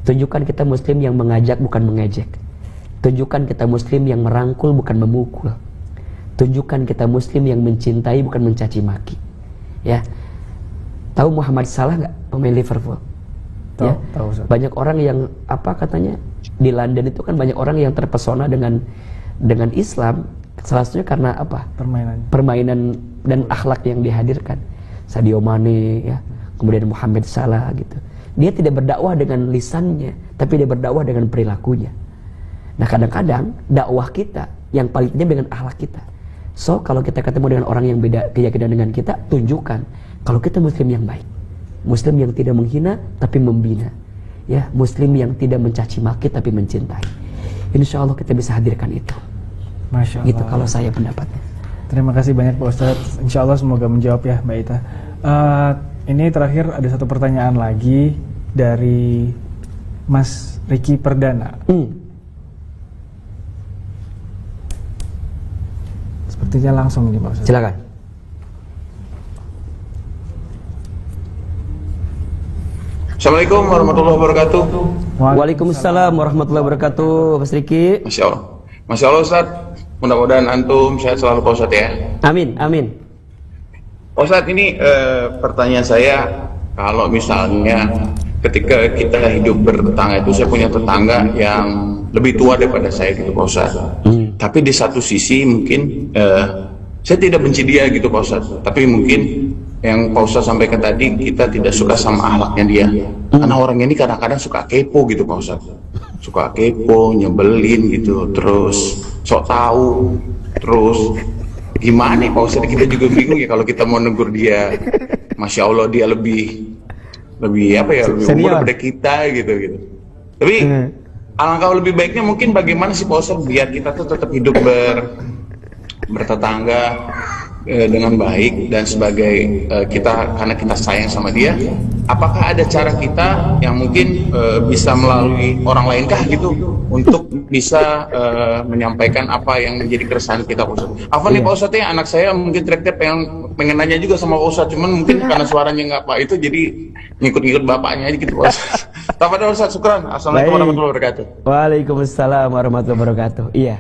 tunjukkan kita muslim yang mengajak bukan mengejek, tunjukkan kita muslim yang merangkul bukan memukul, tunjukkan kita muslim yang mencintai bukan mencaci maki. Ya, tahu Muhammad Salah nggak, pemain Liverpool? Tahu, ya? tahu. Banyak orang yang katanya di London itu kan banyak orang yang terpesona dengan Islam, salah satunya karena permainan dan akhlak yang dihadirkan. Sadio Mane, ya, kemudian Muhammad Salah gitu. Dia tidak berdakwah dengan lisannya, tapi dia berdakwah dengan perilakunya. Nah, kadang-kadang dakwah kita yang paling penting dengan akhlak kita. So, kalau kita ketemu dengan orang yang beda keyakinan dengan kita, tunjukkan kalau kita muslim yang baik, muslim yang tidak menghina tapi membina, ya, muslim yang tidak mencaci maki tapi mencintai. Insya Allah kita bisa hadirkan itu. Masya Allah. Gitu kalau saya pendapatnya. Terima kasih banyak Pak Ustadz. Insya Allah semoga menjawab ya Mbak Ita. Ini terakhir ada satu pertanyaan lagi dari Mas Riki Perdana. Sepertinya langsung ini Pak Ustadz. Silakan. Assalamualaikum warahmatullahi wabarakatuh. Waalaikumsalam warahmatullahi wabarakatuh, Mas Riki. Masya Allah Ustaz. Mudah-mudahan antum sehat selalu Pak Ustadz ya. Amin, amin. Pak Ustadz, ini pertanyaan saya, kalau misalnya ketika kita hidup bertetangga itu, saya punya tetangga yang lebih tua daripada saya gitu Pak Ustadz. Tapi di satu sisi mungkin saya tidak benci dia gitu Pak Ustadz, tapi mungkin yang Pak Ustadz sampaikan tadi, kita tidak suka sama akhlaknya dia. Karena orangnya ini kadang-kadang suka kepo gitu Pak Ustadz. Suka kepo, nyebelin gitu, terus sok tahu, terus gimana Pak Ustadz, kita juga bingung ya kalau kita mau negur dia. Masya Allah, dia lebih lebih umur daripada kita gitu. Tapi alangkah lebih baiknya mungkin bagaimana sih Pak Ustadz biar kita tuh tetap hidup bertetangga dengan baik, dan sebagai kita, karena kita sayang sama dia, apakah ada cara kita yang mungkin bisa melalui orang lainkah gitu untuk bisa menyampaikan apa yang menjadi keresahan kita Pak Ustadz? Apa nih Pak Ustadz, ya anak saya mungkin terakhir pengen nanya juga sama Pak Ustadz, cuman mungkin karena suaranya nggak Pak itu, jadi ngikut-ngikut bapaknya aja gitu Pak Ustadz. Tafadhol Ustadz, syukran. Assalamualaikum warahmatullahi wabarakatuh. Waalaikumsalam warahmatullahi wabarakatuh. Iya.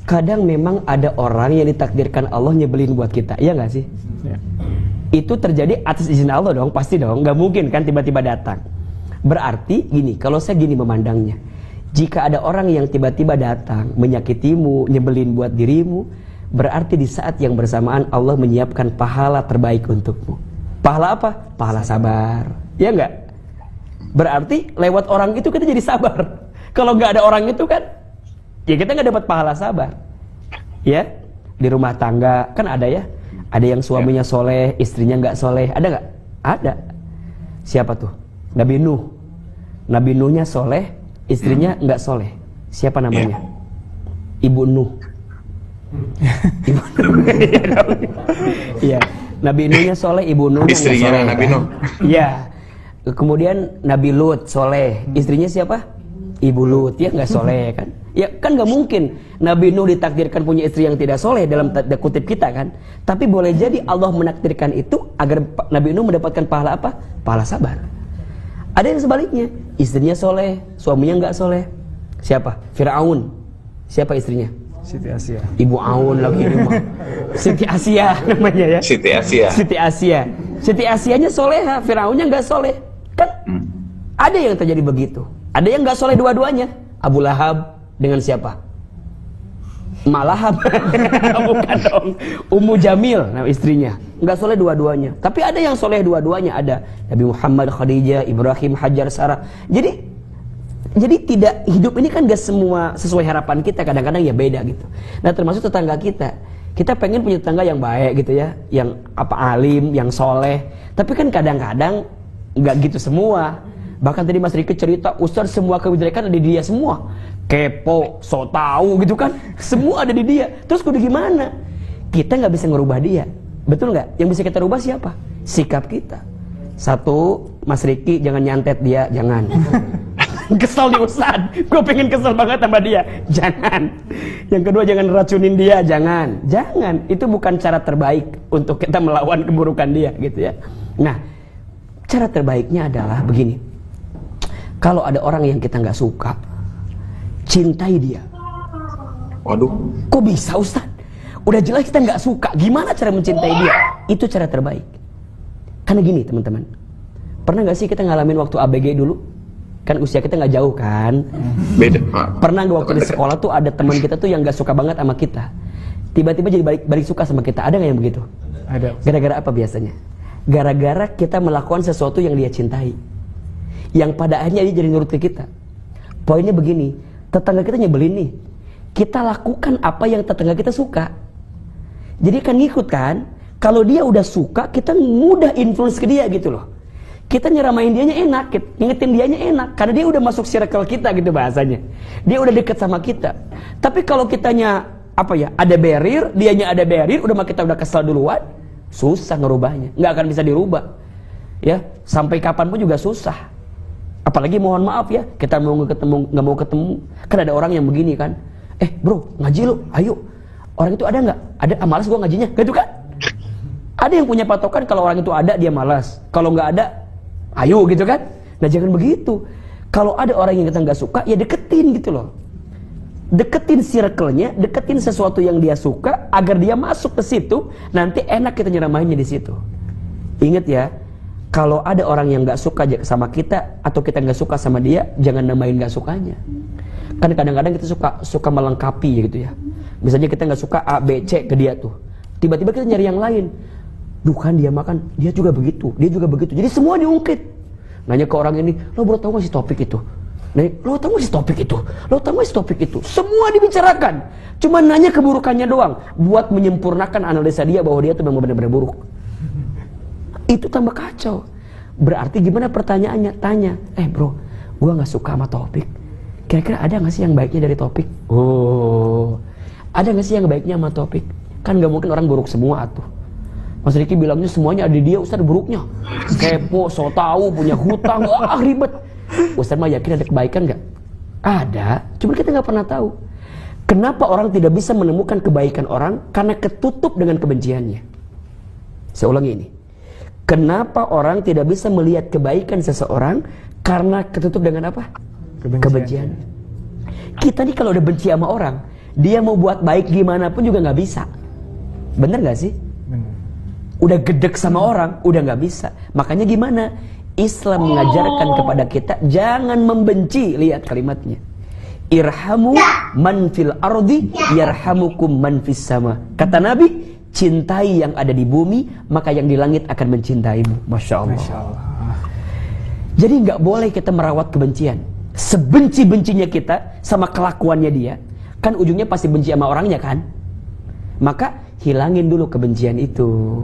Kadang memang ada orang yang ditakdirkan Allah nyebelin buat kita, iya nggak sih? Ya. Itu terjadi atas izin Allah dong, pasti dong. Nggak mungkin kan tiba-tiba datang. Berarti gini, kalau saya gini memandangnya, jika ada orang yang tiba-tiba datang menyakitimu, nyebelin buat dirimu, berarti di saat yang bersamaan Allah menyiapkan pahala terbaik untukmu. Pahala apa? Pahala sabar, ya nggak? Berarti lewat orang itu kita jadi sabar. Kalau nggak ada orang itu kan, ya kita nggak dapat pahala sabar. Ya, di rumah tangga kan ada ya, ada yang suaminya soleh, istrinya nggak soleh, ada nggak? Ada. Siapa tuh? Nabi Nuh. Nabi Nuhnya soleh, istrinya nggak soleh. Siapa namanya? Ibu Nuh. Ibu Nuh. Iya. Nabi Nuhnya soleh, Ibu Nuhnya nggak soleh. Istrinya Nabi Nuh. Iya. Kemudian Nabi Lut soleh, istrinya siapa? Ibu Lut ya nggak soleh kan? Ya kan nggak mungkin Nabi Nuh ditakdirkan punya istri yang tidak soleh dalam tanda kutip kita kan? Tapi boleh jadi Allah menakdirkan itu agar Nabi Nuh mendapatkan pahala apa? Pahala sabar. Ada yang sebaliknya, istrinya soleh, suaminya nggak soleh. Siapa? Fir'aun. Siapa istrinya? Siti Asia. Ibu Aun lagi ini mah. Siti Asia namanya ya. Siti Asia. Siti Asia. Siti Asianya soleha, Fir'aunnya nggak soleh. Kan ada yang terjadi begitu. Ada yang nggak soleh dua-duanya. Abu Lahab dengan siapa? Malahab. Bukan dong. Ummu Jamil nama istrinya. Nggak soleh dua-duanya. Tapi ada yang soleh dua-duanya. Ada Nabi Muhammad, Khadijah, Ibrahim, Hajar, Sarah. Jadi tidak, hidup ini kan gak semua sesuai harapan kita. Kadang-kadang ya beda gitu. Nah termasuk tetangga kita. Kita pengen punya tetangga yang baik gitu ya, yang alim, yang soleh. Tapi kan kadang-kadang nggak gitu semua. Bahkan tadi Mas Riki cerita, Ustaz semua kejelekan ada di dia semua. Kepo, so tahu gitu kan, semua ada di dia. Terus kudu gimana? Kita nggak bisa ngerubah dia, betul nggak? Yang bisa kita rubah siapa? Sikap kita. Satu, Mas Riki jangan nyantet dia, jangan. Kesel nih Ustaz, gue pengen kesel banget sama dia, jangan. Yang kedua, jangan racunin dia, jangan. Itu bukan cara terbaik untuk kita melawan keburukan dia gitu ya. Nah, cara terbaiknya adalah begini. Kalau ada orang yang kita nggak suka, cintai dia. Waduh. Kok bisa Ustaz? Udah jelas kita nggak suka, gimana cara mencintai dia? Itu cara terbaik. Karena gini teman-teman, pernah nggak sih kita ngalamin waktu ABG dulu? Kan usia kita nggak jauh kan? Beda. Pernah nggak waktu di sekolah tuh ada teman kita tuh yang nggak suka banget sama kita, tiba-tiba jadi balik suka sama kita? Ada nggak yang begitu? Ada. Gara-gara apa biasanya? Gara-gara kita melakukan sesuatu yang dia cintai, yang pada akhirnya dia jadi nurut ke kita. Poinnya begini, tetangga kita nyebelin nih, kita lakukan apa yang tetangga kita suka. Jadi kan ngikut kan? Kalau dia udah suka, kita mudah influence ke dia gitu loh. Kita nyeramain dianya enak, ngingetin dianya enak, karena dia udah masuk circle kita gitu bahasanya. Dia udah deket sama kita. Tapi kalau kitanya ada barrier, dianya ada barrier, kita udah kesal duluan, susah ngerubahnya, nggak akan bisa dirubah. Ya, sampai kapan pun juga susah. Apalagi mohon maaf ya, kita nggak mau ketemu, kan ada orang yang begini kan, bro ngaji lu, ayo. Orang itu ada nggak? Ada, malas gua ngajinya, gitu kan? Ada yang punya patokan kalau orang itu ada dia malas, kalau nggak ada, ayo gitu kan? Nah jangan begitu. Kalau ada orang yang kita nggak suka, ya deketin gitu loh. Deketin circle-nya, deketin sesuatu yang dia suka agar dia masuk ke situ, nanti enak kita nyeramahinnya di situ. Ingat ya, kalau ada orang yang nggak suka sama kita atau kita nggak suka sama dia, jangan namain nggak sukanya. Kan kadang-kadang kita suka melengkapi gitu ya. Misalnya kita nggak suka A, B, C ke dia tuh, tiba-tiba kita nyari yang lain. Duh kan dia makan, dia juga begitu, dia juga begitu. Jadi semua diungkit. Nanya ke orang ini, lo baru tahu nggak sih topik itu? Lo tahu nggak sih topik itu? Lo tahu nggak sih topik itu? Semua dibicarakan. Cuma nanya keburukannya doang, buat menyempurnakan analisa dia bahwa dia tuh memang benar-benar buruk. Itu tambah kacau. Berarti gimana pertanyaannya? Tanya, bro, gua nggak suka sama topik. Kira-kira ada nggak sih yang baiknya dari topik? Oh, ada nggak sih yang baiknya sama topik? Kan nggak mungkin orang buruk semua atuh. Mas Riki bilangnya semuanya ada di dia, Ustaz buruknya. Kepo, so tahu, punya hutang, ribet. Ustaz mah yakin ada kebaikan nggak? Ada, cuma kita nggak pernah tahu. Kenapa orang tidak bisa menemukan kebaikan orang? Karena ketutup dengan kebenciannya. Saya ulangi ini. Kenapa orang tidak bisa melihat kebaikan seseorang? Karena ketutup dengan apa? Kebencian. Kita nih kalau udah benci sama orang, dia mau buat baik gimana pun juga nggak bisa. Bener nggak sih? Bener. Udah gedek sama orang, udah nggak bisa. Makanya gimana? Islam mengajarkan kepada kita jangan membenci. Lihat kalimatnya. Irhamu man fil ardi yarhamukum man fis sama. Kata Nabi, cintai yang ada di bumi, maka yang di langit akan mencintaimu. Masya Allah. Masya Allah. Jadi nggak boleh kita merawat kebencian. Sebenci-bencinya kita sama kelakuannya dia, kan ujungnya pasti benci sama orangnya kan? Maka hilangin dulu kebencian itu.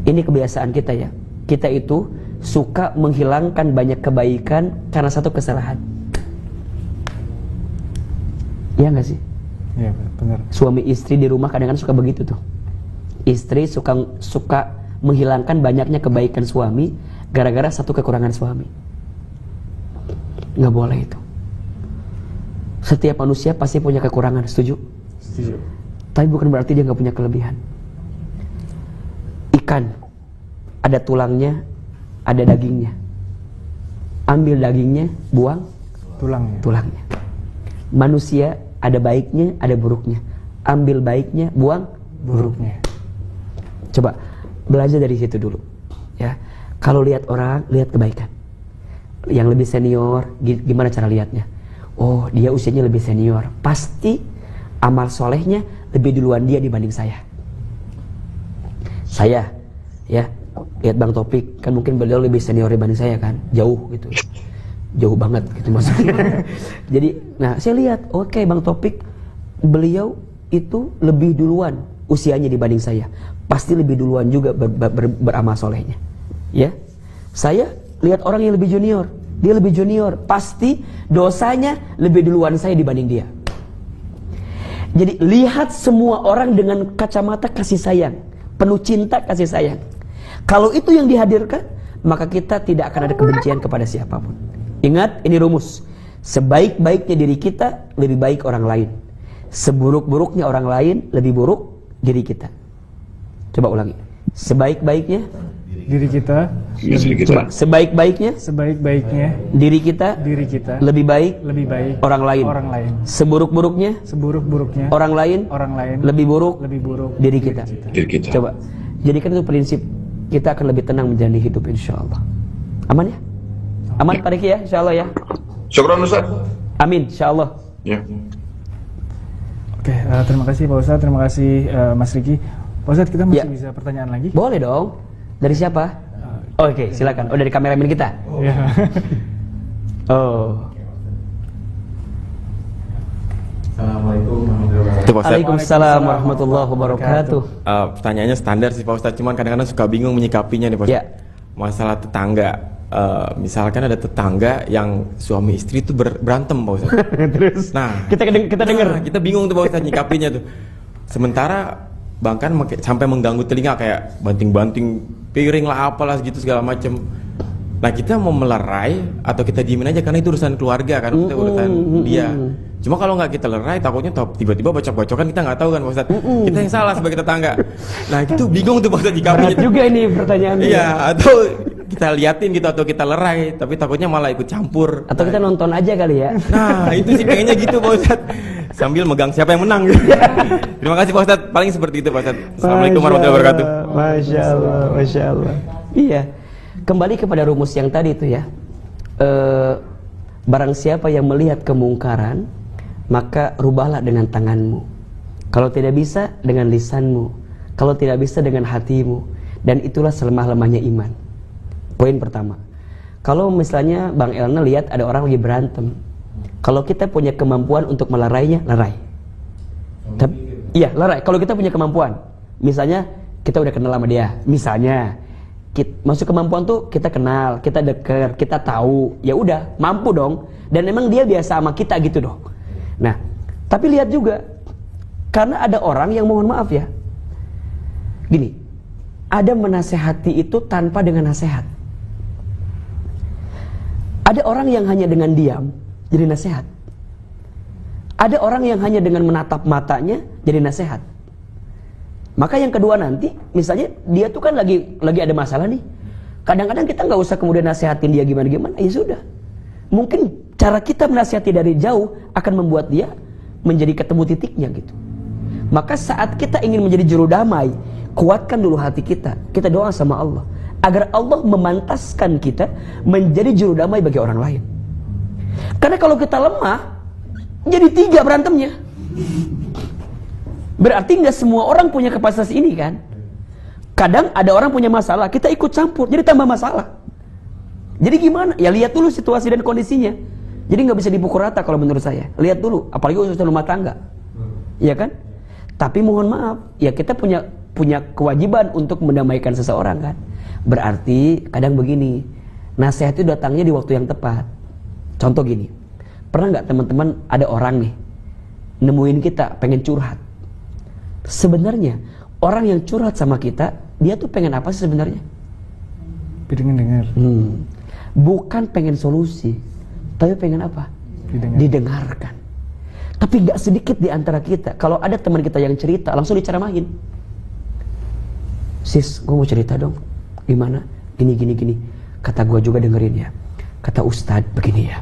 Ini kebiasaan kita ya. Kita itu suka menghilangkan banyak kebaikan karena satu kesalahan. Iya nggak sih? Iya benar. Suami istri di rumah kadang-kadang suka begitu tuh. Istri suka menghilangkan banyaknya kebaikan suami gara-gara satu kekurangan suami. Nggak boleh itu. Setiap manusia pasti punya kekurangan, setuju? Setuju. Tapi bukan berarti dia nggak punya kelebihan. Ikan, ada tulangnya, ada dagingnya. Ambil dagingnya, buang tulangnya. Manusia, ada baiknya, ada buruknya. Ambil baiknya, buang buruknya. Coba belajar dari situ dulu. Ya, kalau lihat orang, lihat kebaikan. Yang lebih senior, gimana cara lihatnya? Oh, dia usianya lebih senior, pasti amal solehnya lebih duluan dia dibanding saya. Saya, ya, lihat Bang Topik, kan mungkin beliau lebih senior dibanding saya kan, jauh gitu, jauh banget gitu maksudnya. Jadi, nah saya lihat, oke, Bang Topik, beliau itu lebih duluan usianya dibanding saya, pasti lebih duluan juga beramal solehnya. Ya, saya lihat orang yang lebih junior, dia lebih junior, pasti dosanya lebih duluan saya dibanding dia. Jadi lihat semua orang dengan kacamata kasih sayang, penuh cinta kasih sayang. Kalau itu yang dihadirkan, maka kita tidak akan ada kebencian kepada siapapun. Ingat, ini rumus. Sebaik-baiknya diri kita, lebih baik orang lain. Seburuk-buruknya orang lain, lebih buruk diri kita. Coba ulangi. Sebaik-baiknya diri kita. Coba, sebaik-baiknya diri kita lebih baik orang lain. Seburuk-buruknya orang lain lebih buruk diri kita. Coba jadikan itu prinsip, kita akan lebih tenang menjalani hidup insyaallah. Aman ya? Aman Pak Riki ya, insyaallah ya. Syukran Ustaz. Amin insyaallah. Ya. Oke, terima kasih Pak Ustadz, terima kasih Mas Riki. Pak Ustadz, kita masih bisa pertanyaan lagi? Boleh dong. Dari siapa? Oke, silakan. Oh, dari kameramen kita. Iya. Oh. Assalamualaikum warahmatullahi wabarakatuh. Waalaikumsalam warahmatullahi wabarakatuh. Pertanyaannya standar sih Pak Ustadz, cuman kadang-kadang suka bingung menyikapinya nih Pak Ustadz. Ya. Masalah tetangga. Misalkan ada tetangga yang suami istri itu berantem Pak Ustadz. Terus. Nah, kita dengar. kita bingung tuh Pak Ustadz nyikapinya tuh. Sementara bahkan sampai mengganggu telinga, kayak banting-banting piring lah apalah gitu segala macem. Nah, kita mau melerai atau kita diemin aja karena itu urusan keluarga kan, itu urusan dia. Cuma kalau nggak kita lerai, takutnya tiba-tiba bacok-bacokan, kita nggak tahu kan Pak Ustadz. Kita yang salah sebagai tetangga. Nah, itu bingung tuh Pak Ustadz jikapinya. Berat juga ini pertanyaannya. Iya, atau kita liatin gitu atau kita lerai, tapi takutnya malah ikut campur. Atau kita nonton aja kali ya. Nah, itu sih pengennya gitu Pak Ustadz. Sambil megang siapa yang menang. Terima kasih Pak Ustadz. Paling seperti itu Pak Ustadz. Assalamualaikum warahmatullahi wabarakatuh. Masya Allah, Masya Allah. Iya. Kembali kepada rumus yang tadi itu ya. Barang siapa yang melihat kemungkaran, maka rubahlah dengan tanganmu. Kalau tidak bisa, dengan lisanmu. Kalau tidak bisa, dengan hatimu. Dan itulah selemah-lemahnya iman. Poin pertama. Kalau misalnya Bang Elna lihat ada orang lagi berantem, kalau kita punya kemampuan untuk melerainya, lerai. Iya, lerai. Kalau kita punya kemampuan, misalnya kita udah kenal sama dia, misalnya maksud kemampuan tuh kita kenal, kita dekat, kita tahu, ya udah mampu dong. Dan emang dia biasa sama kita gitu dong. Nah, tapi lihat juga, karena ada orang yang mohon maaf ya, gini, ada menasehati itu tanpa dengan nasihat. Ada orang yang hanya dengan diam jadi nasihat. Ada orang yang hanya dengan menatap matanya jadi nasihat. Maka yang kedua nanti, misalnya dia tuh kan lagi ada masalah nih. Kadang-kadang kita nggak usah kemudian nasihatin dia gimana-gimana, ya sudah. Mungkin cara kita menasihati dari jauh akan membuat dia menjadi ketemu titiknya gitu. Maka saat kita ingin menjadi juru damai, kuatkan dulu hati kita. Kita doa sama Allah agar Allah memantaskan kita menjadi juru damai bagi orang lain. Karena kalau kita lemah, jadi 3 berantemnya. Berarti nggak semua orang punya kapasitas ini kan. Kadang ada orang punya masalah, kita ikut campur, jadi tambah masalah. Jadi gimana? Ya lihat dulu situasi dan kondisinya. Jadi nggak bisa dipukul rata kalau menurut saya. Lihat dulu, apalagi urusan rumah tangga, ya kan? Tapi mohon maaf, ya kita punya kewajiban untuk mendamaikan seseorang kan. Berarti kadang begini, nasihat itu datangnya di waktu yang tepat. Contoh gini, pernah nggak teman-teman ada orang nih nemuin kita pengen curhat. Sebenarnya orang yang curhat sama kita, dia tuh pengen apa sih sebenarnya? Pengen dengar. Bukan pengen solusi, tapi pengen apa? Didengarkan. Tapi gak sedikit di antara kita, kalau ada teman kita yang cerita, langsung diceramahin. Sis, gue mau cerita dong. Gimana? Gini. Kata gue juga dengerin ya. Kata Ustadz begini ya.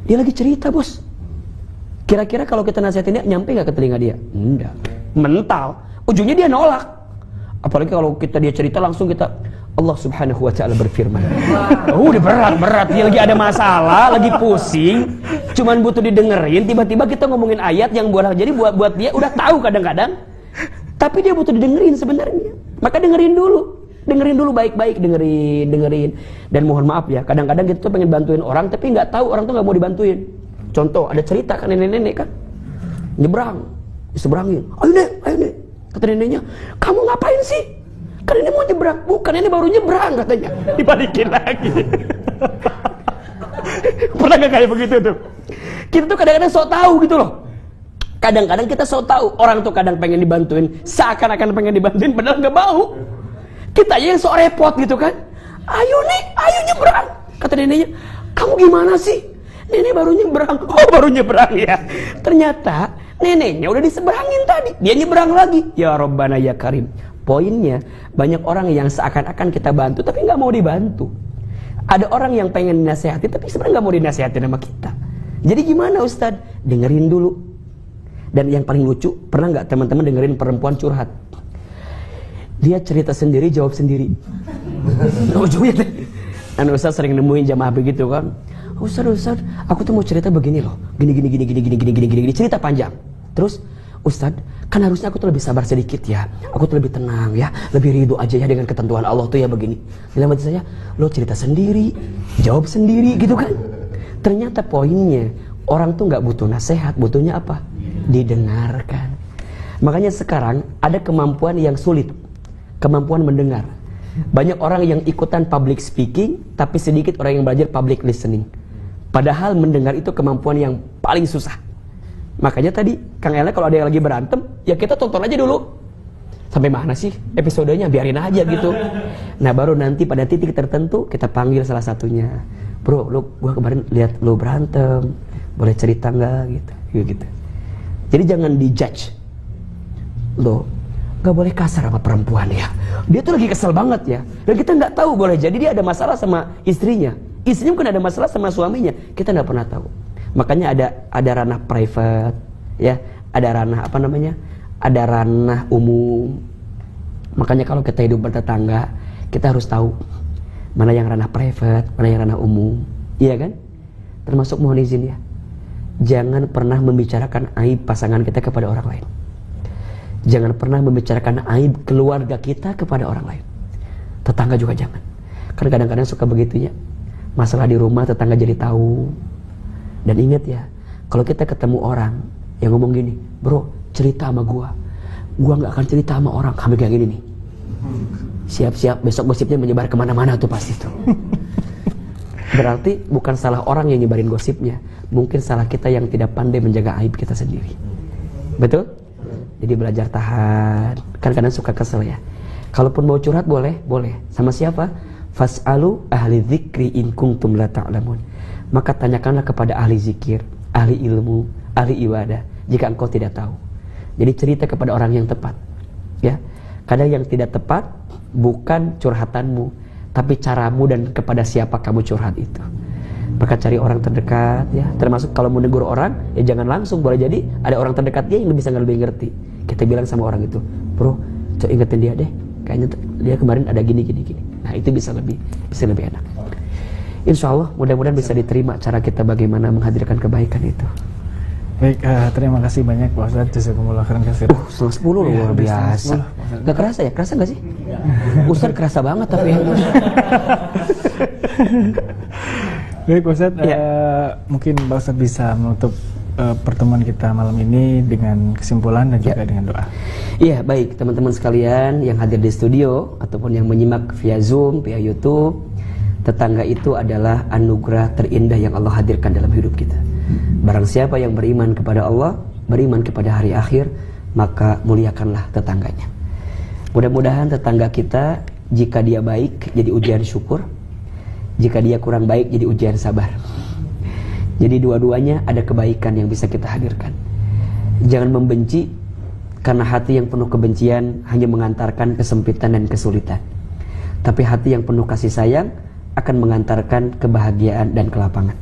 Dia lagi cerita, bos. Kira-kira kalau kita nasihatin dia, nyampe gak ke telinga dia? Enggak. Mental. Ujungnya dia nolak. Apalagi kalau dia cerita langsung kita, Allah subhanahu wa ta'ala berfirman. Udah berat. Dia lagi ada masalah, lagi pusing. Cuman butuh didengerin, tiba-tiba kita ngomongin ayat yang jadi buat dia udah tahu kadang-kadang. Tapi dia butuh didengerin sebenarnya. Maka dengerin dulu baik-baik, dengerin. Dan mohon maaf ya, kadang-kadang kita tuh pengen bantuin orang tapi nggak tahu orang tuh nggak mau dibantuin. Contoh, ada cerita kan nenek-nenek kan nyebrang, diseberangin. Ayo nek, kata neneknya, kamu ngapain sih? Kan ini mau nyebrang, bukan ini baru nyebrang katanya. Dibalikin lagi. Pernah gak kayak begitu tuh? Kita tuh kadang-kadang sok tahu gitu loh. Kadang-kadang kita sok tahu, orang tuh kadang pengen dibantuin, seakan-akan pengen dibantuin, padahal nggak mau. Kita aja yang sok repot gitu kan. Ayo nyebrang. Kata neneknya, kamu gimana sih? Nenek baru nyebrang. Oh baru nyebrang ya. Ternyata neneknya udah diseberangin tadi. Dia nyebrang lagi. Ya Rabbana ya Karim. Poinnya, banyak orang yang seakan-akan kita bantu tapi nggak mau dibantu. Ada orang yang pengen dinasehati tapi sebenarnya nggak mau dinasehati sama kita. Jadi gimana Ustadz? Dengerin dulu. Dan yang paling lucu, pernah nggak teman-teman dengerin perempuan curhat? Dia cerita sendiri, jawab sendiri. Ujungnya Ustadz sering nemuin jamaah begitu kan. Ustadz, aku tuh mau cerita begini loh. Gini, cerita panjang. Terus, Ustadz, kan harusnya aku tuh lebih sabar sedikit ya. Aku tuh lebih tenang ya, lebih ridho aja ya dengan ketentuan Allah tuh ya begini. Dalam hati saya, lo cerita sendiri, jawab sendiri gitu kan. Ternyata poinnya, orang tuh gak butuh nasihat, butuhnya apa? Didengarkan. Makanya sekarang ada kemampuan yang sulit, kemampuan mendengar. Banyak orang yang ikutan public speaking, tapi sedikit orang yang belajar public listening. Padahal mendengar itu kemampuan yang paling susah. Makanya tadi Kang Ella kalau ada yang lagi berantem, ya kita tonton aja dulu. Sampai mana sih episodenya, biarin aja gitu. Nah baru nanti pada titik tertentu kita panggil salah satunya. Bro, gua kemarin lihat lo berantem, boleh cerita nggak gitu. Jadi jangan dijudge. Lo nggak boleh kasar sama perempuan ya. Dia tuh lagi kesel banget ya. Dan kita nggak tahu, boleh jadi dia ada masalah sama istrinya. Istrinya mungkin ada masalah sama suaminya. Kita nggak pernah tahu. Makanya ada ranah private, ya. Ada ranah ada ranah umum. Makanya kalau kita hidup bertetangga, kita harus tahu mana yang ranah private, mana yang ranah umum. Iya kan? Termasuk mohon izin ya. Jangan pernah membicarakan aib pasangan kita kepada orang lain. Jangan pernah membicarakan aib keluarga kita kepada orang lain. Tetangga juga jangan. Kan kadang-kadang suka begitunya. Masalah di rumah tetangga jadi tahu. Dan ingat ya, kalau kita ketemu orang yang ngomong gini, bro cerita sama gua nggak akan cerita sama orang, kami kayak gini nih. Siap-siap besok gosipnya menyebar kemana-mana tuh pasti tuh. Berarti bukan salah orang yang nyebarin gosipnya, mungkin salah kita yang tidak pandai menjaga aib kita sendiri. Betul? Jadi belajar tahan. Kan kadang suka kesel ya. Kalaupun mau curhat boleh. Sama siapa? Fas'alu ahli dzikri in kuntum la ta'lamun. Maka tanyakanlah kepada ahli zikir, ahli ilmu, ahli ibadah jika engkau tidak tahu. Jadi cerita kepada orang yang tepat. Ya. Kadang yang tidak tepat bukan curhatanmu, tapi caramu dan kepada siapa kamu curhat itu. Maka cari orang terdekat ya. Termasuk kalau mau negur orang, ya jangan langsung, boleh jadi ada orang terdekat dia yang bisa lebih ngerti. Kita bilang sama orang itu, "Bro, coba ingetin dia deh. Kayaknya dia kemarin ada gini." Nah, itu bisa lebih enak. Insya Allah mudah-mudahan bisa diterima cara kita bagaimana menghadirkan kebaikan itu. Baik, terima kasih banyak Pak Ustadz. Jazakumullah khairan katsiran. 10 luar biasa. Gak kerasa ya? Kerasa gak sih? Ustadz kerasa banget tapi ya. Baik Pak Ustadz, mungkin Pak Ustadz bisa menutup pertemuan kita malam ini dengan kesimpulan dan juga dengan doa. Iya, baik teman-teman sekalian yang hadir di studio ataupun yang menyimak via Zoom, via YouTube. Tetangga itu adalah anugerah terindah yang Allah hadirkan dalam hidup kita. Barang siapa yang beriman kepada Allah, beriman kepada hari akhir, maka muliakanlah tetangganya. Mudah-mudahan tetangga kita, jika dia baik jadi ujian syukur, jika dia kurang baik jadi ujian sabar. Jadi dua-duanya ada kebaikan yang bisa kita hadirkan. Jangan membenci, karena hati yang penuh kebencian hanya mengantarkan kesempitan dan kesulitan. Tapi hati yang penuh kasih sayang akan mengantarkan kebahagiaan dan kelapangan.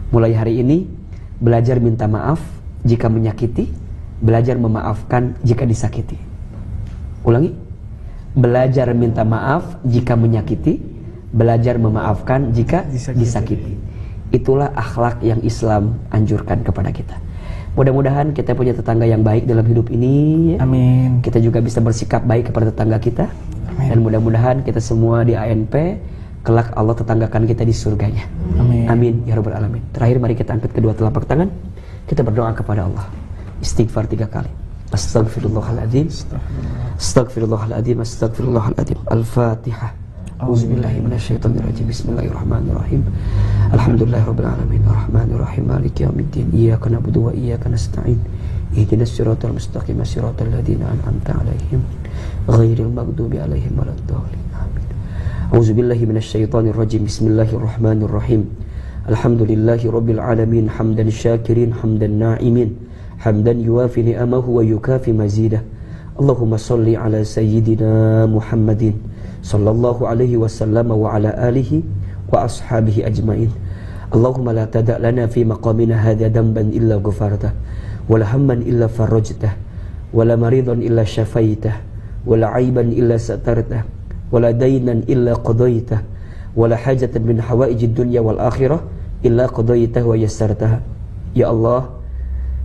Mulai hari ini, belajar minta maaf jika menyakiti, belajar memaafkan jika disakiti. Ulangi, belajar minta maaf jika menyakiti, belajar memaafkan jika disakiti. Itulah akhlak yang Islam anjurkan kepada kita. Mudah-mudahan kita punya tetangga yang baik dalam hidup ini. Amin. Kita juga bisa bersikap baik kepada tetangga kita. Amin. Dan mudah-mudahan kita semua di ANP kelak Allah tetanggakan kita di surganya. Amin. Amin ya rabbal alamin. Terakhir mari kita angkat kedua telapak tangan. Kita berdoa kepada Allah. Istighfar 3 kali. Astaghfirullahaladzim. Astaghfirullahaladzim. Astaghfirullahaladzim. Al-Fatihah. Auzubillahi minasyaitonirrajim. Bismillahirrahmanirrahim. Alhamdulillahirabbil alamin. Arrahmanirrahim. Maliki yaumiddin. Iyyaka na'budu wa iyyaka nasta'in. Ihdinas siratal mustaqim. Siratal ladzina an'amta 'alaihim ghairil maghdubi 'alaihim waladdallin. Amin. Auzubillahi minasyaitonirrajim. Bismillahirrahmanirrahim. Alhamdulillahirabbil alamin. Hamdan syakirin, hamdan na'imin, hamdan yuwafi ni'amahu wa yukafi mazidah. Allahumma salli ala sayyidina Muhammadin sallallahu alaihi wasallam wa ala alihi wa ashabihi ajmain. Allahumma la tada' lana fi maqamina hadha damban illa ghafartah, wa la hamman illa farajtah, wa la maridan illa syafaitah, wa la aiban illa satartah, wa la daynan illa qadaitah, wa la hajatan min hawaijid dunya wal akhirah illa qadaitah wa yassartah. Ya Allah,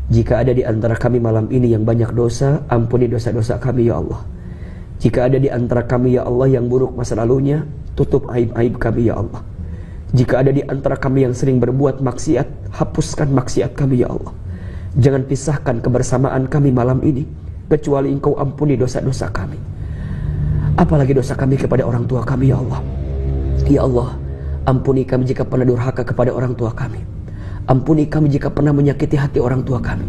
jika ada di antara kami malam ini yang banyak dosa, ampuni dosa-dosa kami ya Allah. Jika ada di antara kami ya Allah yang buruk masa lalunya, tutup aib-aib kami ya Allah. Jika ada di antara kami yang sering berbuat maksiat, hapuskan maksiat kami ya Allah. Jangan pisahkan kebersamaan kami malam ini, kecuali Engkau ampuni dosa-dosa kami. Apalagi dosa kami kepada orang tua kami ya Allah. Ya Allah, ampuni kami jika pernah durhaka kepada orang tua kami. Ampuni kami jika pernah menyakiti hati orang tua kami.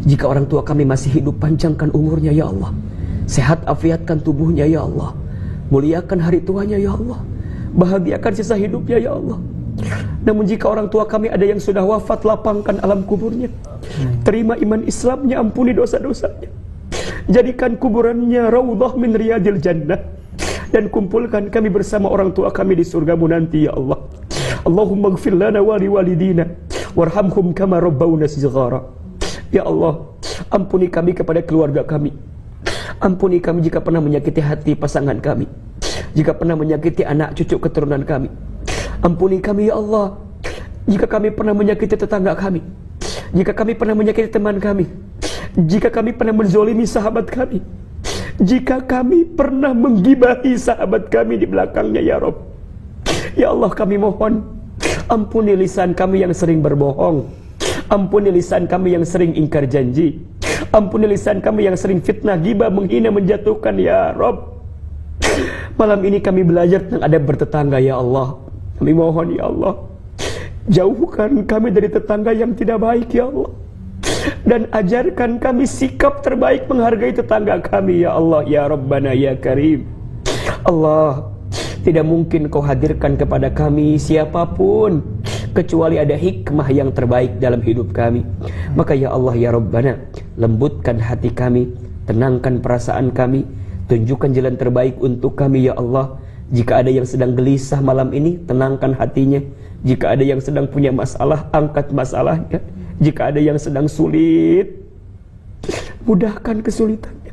Jika orang tua kami masih hidup, panjangkan umurnya ya Allah. Sehat afiatkan tubuhnya ya Allah. Muliakan hari tuanya ya Allah. Bahagiakan sisa hidupnya ya Allah. Namun jika orang tua kami ada yang sudah wafat, lapangkan alam kuburnya. Terima iman Islamnya, ampuni dosa-dosanya. Jadikan kuburannya raudhah min riyadil jannah. Dan kumpulkan kami bersama orang tua kami di surgamu nanti ya Allah. Allahumma ighfir lana wa liwalidina warhamhum kama rabbawna shighara. Ya Allah, ampuni kami kepada keluarga kami. Ampuni kami jika pernah menyakiti hati pasangan kami, jika pernah menyakiti anak cucu keturunan kami. Ampuni kami ya Allah jika kami pernah menyakiti tetangga kami, jika kami pernah menyakiti teman kami, jika kami pernah menzolimi sahabat kami, jika kami pernah menggibahi sahabat kami di belakangnya ya Rabb. Ya Allah, kami mohon ampuni lisan kami yang sering berbohong, ampuni lisan kami yang sering ingkar janji, ampuni lisan kami yang sering fitnah, ghibah, menghina, menjatuhkan ya Rabb. Malam ini kami belajar tentang adab bertetangga ya Allah. Kami mohon ya Allah, jauhkan kami dari tetangga yang tidak baik ya Allah. Dan ajarkan kami sikap terbaik menghargai tetangga kami ya Allah ya Rabbana ya Karim. Allah, tidak mungkin Kau hadirkan kepada kami siapapun kecuali ada hikmah yang terbaik dalam hidup kami. Maka ya Allah ya Rabbana, lembutkan hati kami, tenangkan perasaan kami, tunjukkan jalan terbaik untuk kami ya Allah. Jika ada yang sedang gelisah malam ini, tenangkan hatinya. Jika ada yang sedang punya masalah, angkat masalahnya. Jika ada yang sedang sulit, mudahkan kesulitannya.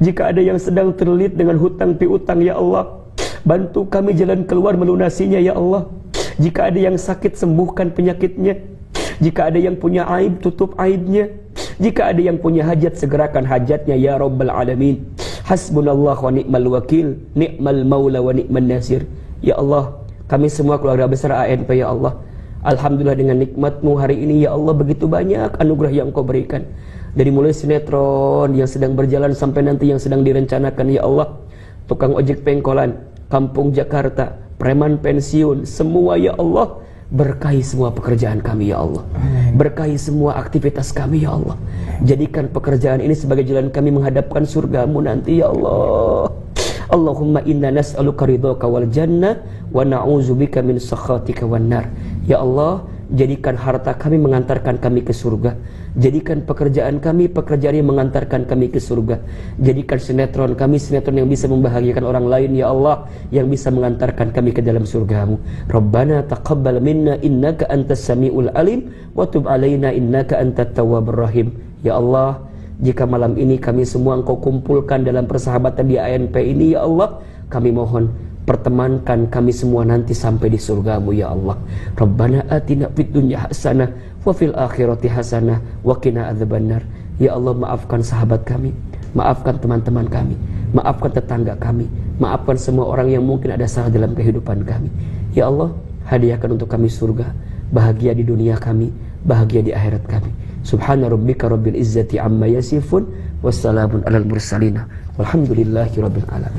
Jika ada yang sedang terlilit dengan hutang piutang ya Allah, bantu kami jalan keluar melunasinya ya Allah. Jika ada yang sakit, sembuhkan penyakitnya. Jika ada yang punya aib, tutup aibnya. Jika ada yang punya hajat, segerakan hajatnya ya Rabbal Alamin. Hasbunallah wa ni'mal wakil, ni'mal maula wa ni'man nasir. Ya Allah, kami semua keluarga besar ANP ya Allah, alhamdulillah dengan nikmat-Mu hari ini ya Allah, begitu banyak anugerah yang Kau berikan. Dari mulai sinetron yang sedang berjalan sampai nanti yang sedang direncanakan ya Allah, tukang ojek pengkolan, kampung Jakarta, preman pensiun, semua ya Allah, berkahi semua pekerjaan kami ya Allah. Berkahi semua aktivitas kami ya Allah. Jadikan pekerjaan ini sebagai jalan kami menghadapkan surga-Mu nanti ya Allah. Allahumma inna nas'aluka ridhaka wal jannah wa na'udzubika min sakhatika wan nar. Ya Allah, jadikan harta kami mengantarkan kami ke surga. Jadikan pekerjaan kami pekerjaan yang mengantarkan kami ke surga. Jadikan sinetron kami sinetron yang bisa membahagiakan orang lain ya Allah, yang bisa mengantarkan kami ke dalam surgamu. Rabbana taqabbal minna innaka antas samiul alim wa tub alaina innaka antat tawwabur rahim. Ya Allah, jika malam ini kami semua Engkau kumpulkan dalam persahabatan di ANP ini ya Allah, kami mohon pertemankan kami semua nanti sampai di surgamu ya Allah. Rabbana atina fid dunya hasanah wa fil akhirati hasanah wa qina adzabannar. Ya Allah, maafkan sahabat kami, maafkan teman-teman kami, maafkan tetangga kami, maafkan semua orang yang mungkin ada salah dalam kehidupan kami. Ya Allah, hadiahkan untuk kami surga, bahagia di dunia kami, bahagia di akhirat kami. Subhana rabbika rabbil izzati amma yasifun, wassalamun alal mursalin, walhamdulillahi rabbil alamin.